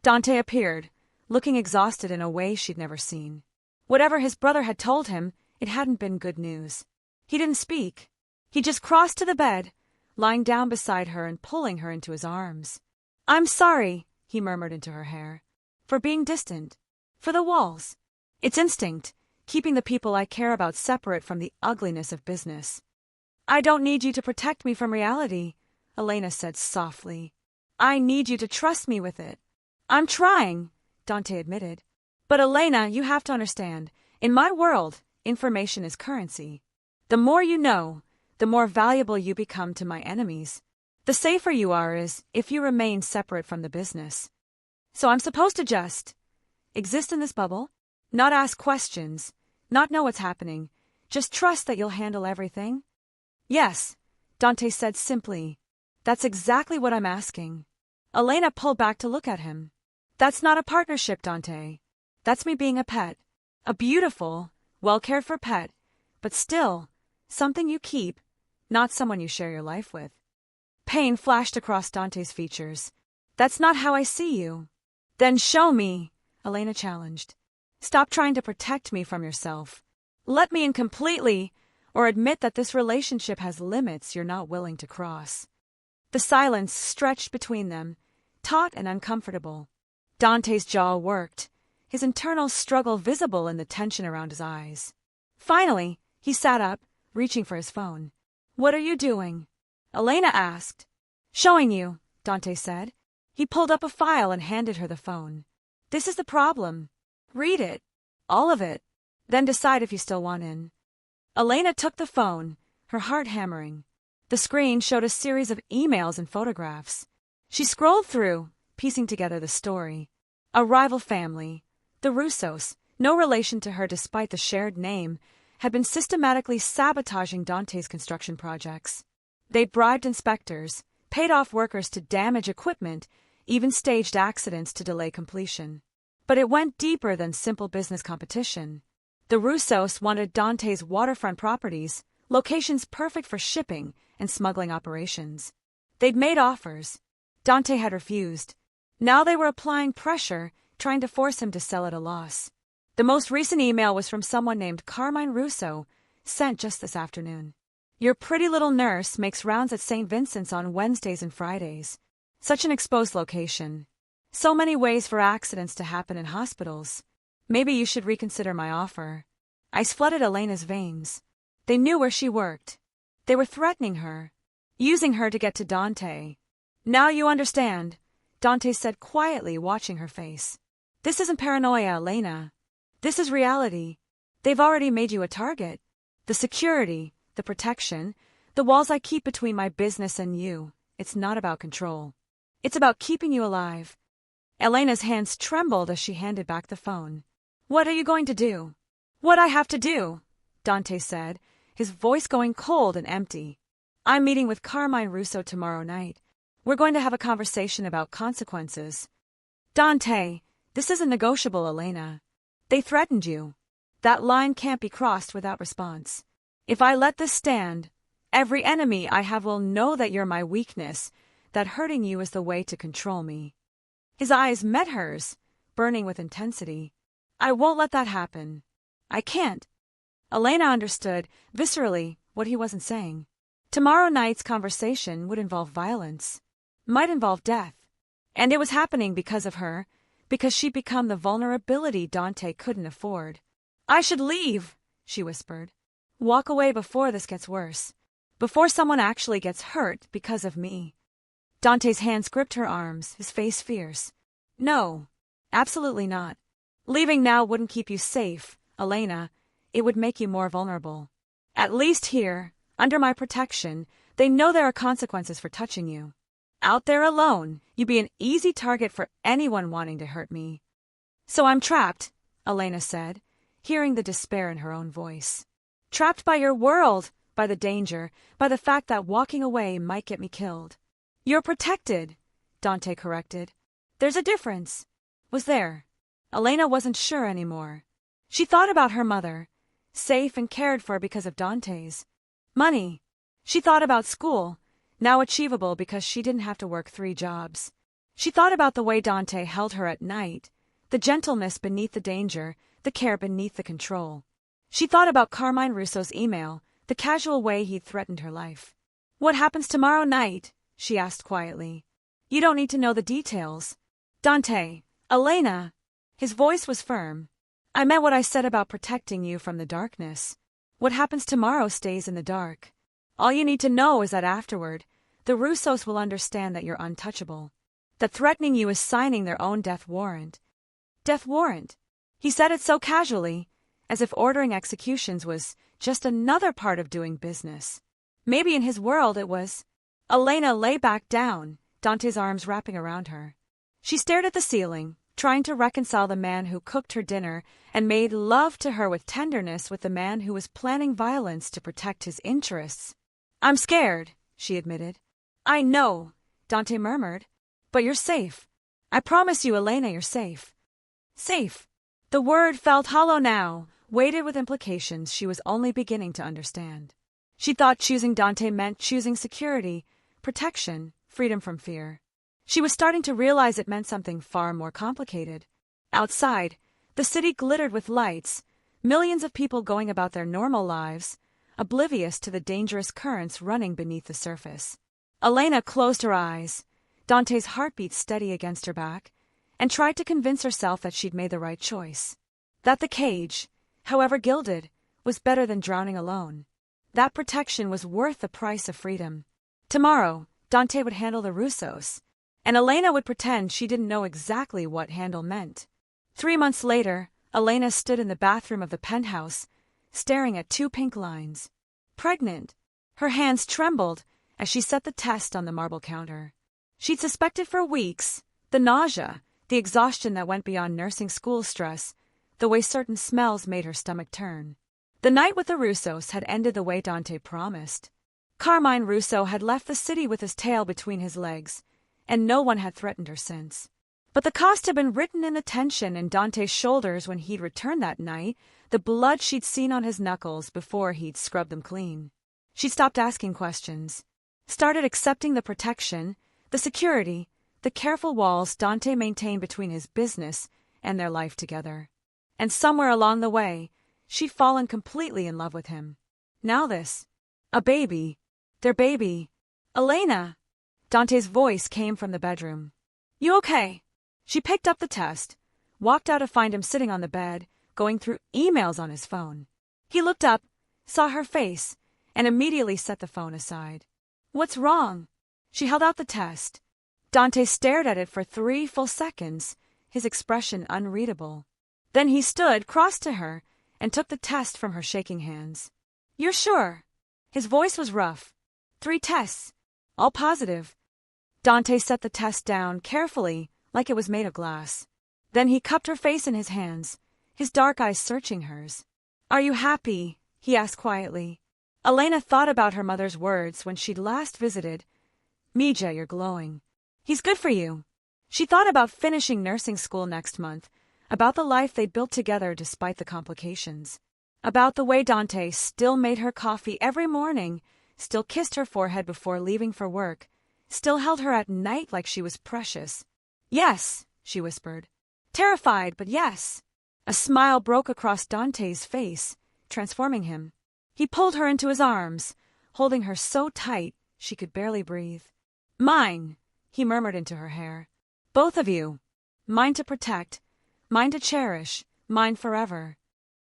S1: Dante appeared, looking exhausted in a way she'd never seen. Whatever his brother had told him, it hadn't been good news. He didn't speak. He just crossed to the bed, lying down beside her and pulling her into his arms. "I'm sorry," he murmured into her hair, "for being distant. For the walls. It's instinct, keeping the people I care about separate from the ugliness of business." "I don't need you to protect me from reality," Elena said softly. "I need you to trust me with it." "I'm trying," Dante admitted. "But Elena, you have to understand, in my world, information is currency. The more you know, the more valuable you become to my enemies. The safer you are is if you remain separate from the business. So I'm supposed to just exist in this bubble, not ask questions, not know what's happening, just trust that you'll handle everything?" "Yes," Dante said simply. "That's exactly what I'm asking." Elena pulled back to look at him. "That's not a partnership, Dante. That's me being a pet. A beautiful, well-cared-for pet, but still, something you keep, not someone you share your life with." Pain flashed across Dante's features. "That's not how I see you." "Then show me," Elena challenged. "Stop trying to protect me from yourself. Let me in completely, or admit that this relationship has limits you're not willing to cross." The silence stretched between them, taut and uncomfortable. Dante's jaw worked, his internal struggle visible in the tension around his eyes. Finally, he sat up, reaching for his phone. "What are you doing?" Elena asked. "Showing you," Dante said. He pulled up a file and handed her the phone. "This is the problem. Read it. All of it. Then decide if you still want in." Elena took the phone, her heart hammering. The screen showed a series of emails and photographs. She scrolled through, piecing together the story. A rival family, the Russos, no relation to her despite the shared name, had been systematically sabotaging Dante's construction projects. They'd bribed inspectors, paid off workers to damage equipment, even staged accidents to delay completion. But it went deeper than simple business competition. The Russos wanted Dante's waterfront properties, locations perfect for shipping and smuggling operations. They'd made offers. Dante had refused. Now they were applying pressure, trying to force him to sell at a loss. The most recent email was from someone named Carmine Russo, sent just this afternoon. "Your pretty little nurse makes rounds at St. Vincent's on Wednesdays and Fridays. Such an exposed location. So many ways for accidents to happen in hospitals. Maybe you should reconsider my offer." Ice flooded Elena's veins. They knew where she worked. They were threatening her, using her to get to Dante. "Now you understand," Dante said quietly, watching her face. "This isn't paranoia, Elena. This is reality. They've already made you a target. The security, the protection, the walls I keep between my business and you. It's not about control. It's about keeping you alive." Elena's hands trembled as she handed back the phone. "What are you going to do?" "What I have to do," Dante said, his voice going cold and empty. "I'm meeting with Carmine Russo tomorrow night. We're going to have a conversation about consequences." "Dante, this isn't negotiable, Elena. They threatened you. That line can't be crossed without response. If I let this stand, every enemy I have will know that you're my weakness, that hurting you is the way to control me. His eyes met hers, burning with intensity. I won't let that happen. I can't. Elena understood, viscerally, what he wasn't saying. Tomorrow night's conversation would involve violence. Might involve death. And it was happening because of her, because she'd become the vulnerability Dante couldn't afford. I should leave, she whispered. Walk away before this gets worse. Before someone actually gets hurt because of me. Dante's hands gripped her arms, his face fierce. No, absolutely not. Leaving now wouldn't keep you safe, Elena. It would make you more vulnerable. At least here, under my protection, they know there are consequences for touching you. Out there alone, you'd be an easy target for anyone wanting to hurt me. So I'm trapped, Elena said, hearing the despair in her own voice. Trapped by your world, by the danger, by the fact that walking away might get me killed. You're protected, Dante corrected. There's a difference. Was there? Elena wasn't sure anymore. She thought about her mother, safe and cared for because of Dante's. Money. She thought about school, now achievable because she didn't have to work 3 jobs. She thought about the way Dante held her at night, the gentleness beneath the danger, the care beneath the control. She thought about Carmine Russo's email, the casual way he'd threatened her life. What happens tomorrow night? She asked quietly. You don't need to know the details. Dante, Elena. His voice was firm. I meant what I said about protecting you from the darkness. What happens tomorrow stays in the dark. All you need to know is that afterward, the Russos will understand that you're untouchable. That threatening you is signing their own death warrant. Death warrant. He said it so casually, as if ordering executions was just another part of doing business. Maybe in his world it was. Elena lay back down, Dante's arms wrapping around her. She stared at the ceiling, trying to reconcile the man who cooked her dinner and made love to her with tenderness with the man who was planning violence to protect his interests. I'm scared, she admitted. I know, Dante murmured. But you're safe. I promise you, Elena, you're safe. Safe. The word felt hollow now, weighted with implications she was only beginning to understand. She thought choosing Dante meant choosing security, protection, freedom from fear. She was starting to realize it meant something far more complicated. Outside, the city glittered with lights, millions of people going about their normal lives, oblivious to the dangerous currents running beneath the surface. Elena closed her eyes, Dante's heartbeat steady against her back, and tried to convince herself that she'd made the right choice. That the cage, however gilded, was better than drowning alone. That protection was worth the price of freedom. Tomorrow, Dante would handle the Russos, and Elena would pretend she didn't know exactly what handle meant. 3 months later, Elena stood in the bathroom of the penthouse, staring at 2 pink lines. Pregnant. Her hands trembled as she set the test on the marble counter. She'd suspected for weeks, the nausea, the exhaustion that went beyond nursing school stress, the way certain smells made her stomach turn. The night with the Russos had ended the way Dante promised. Carmine Russo had left the city with his tail between his legs, and no one had threatened her since. But the cost had been written in the tension in Dante's shoulders when he'd returned that night, the blood she'd seen on his knuckles before he'd scrubbed them clean. She stopped asking questions, started accepting the protection, the security, the careful walls Dante maintained between his business and their life together. And somewhere along the way, she'd fallen completely in love with him. Now this. A baby. Their baby. Elena! Dante's voice came from the bedroom. You okay? She picked up the test, walked out to find him sitting on the bed, going through emails on his phone. He looked up, saw her face, and immediately set the phone aside. What's wrong? She held out the test. Dante stared at it for 3 full seconds, his expression unreadable. Then he stood, crossed to her, and took the test from her shaking hands. You're sure? His voice was rough. 3 tests, all positive. Dante set the test down carefully, like it was made of glass. Then he cupped her face in his hands, his dark eyes searching hers. Are you happy? He asked quietly. Elena thought about her mother's words when she'd last visited. Mija, you're glowing. He's good for you. She thought about finishing nursing school next month, about the life they'd built together despite the complications, about the way Dante still made her coffee every morning, still kissed her forehead before leaving for work, still held her at night like she was precious. "Yes," she whispered. Terrified, but yes. A smile broke across Dante's face, transforming him. He pulled her into his arms, holding her so tight she could barely breathe. "Mine," he murmured into her hair. "Both of you. Mine to protect, mine to cherish, mine forever."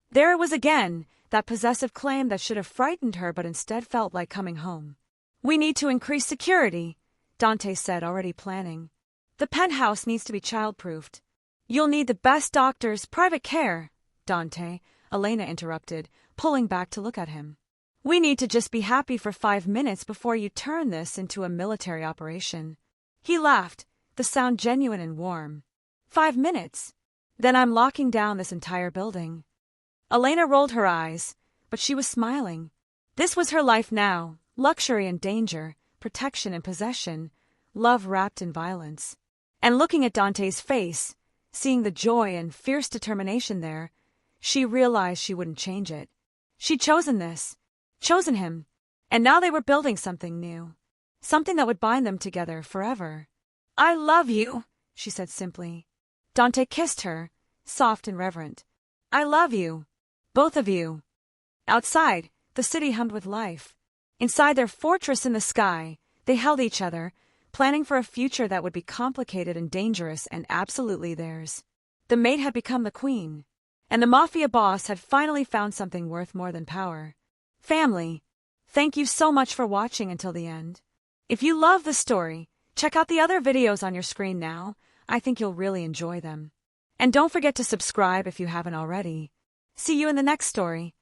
S1: There it was again, that possessive claim that should have frightened her but instead felt like coming home. "We need to increase security," Dante said, already planning. "The penthouse needs to be child-proofed." "You'll need the best doctors, private care." "Dante," Elena interrupted, pulling back to look at him. "We need to just be happy for 5 minutes before you turn this into a military operation." He laughed, the sound genuine and warm. 5 minutes? Then I'm locking down this entire building." Elena rolled her eyes, but she was smiling. This was her life now, luxury and danger, protection and possession, love wrapped in violence. And looking at Dante's face, seeing the joy and fierce determination there, she realized she wouldn't change it. She'd chosen this, chosen him, and now they were building something new, something that would bind them together forever. "I love you," she said simply. Dante kissed her, soft and reverent. "I love you. Both of you." Outside, the city hummed with life. Inside their fortress in the sky, they held each other, planning for a future that would be complicated and dangerous and absolutely theirs. The maid had become the queen, and the Mafia boss had finally found something worth more than power. Family, thank you so much for watching until the end. If you love the story, check out the other videos on your screen now. I think you'll really enjoy them. And don't forget to subscribe if you haven't already. See you in the next story.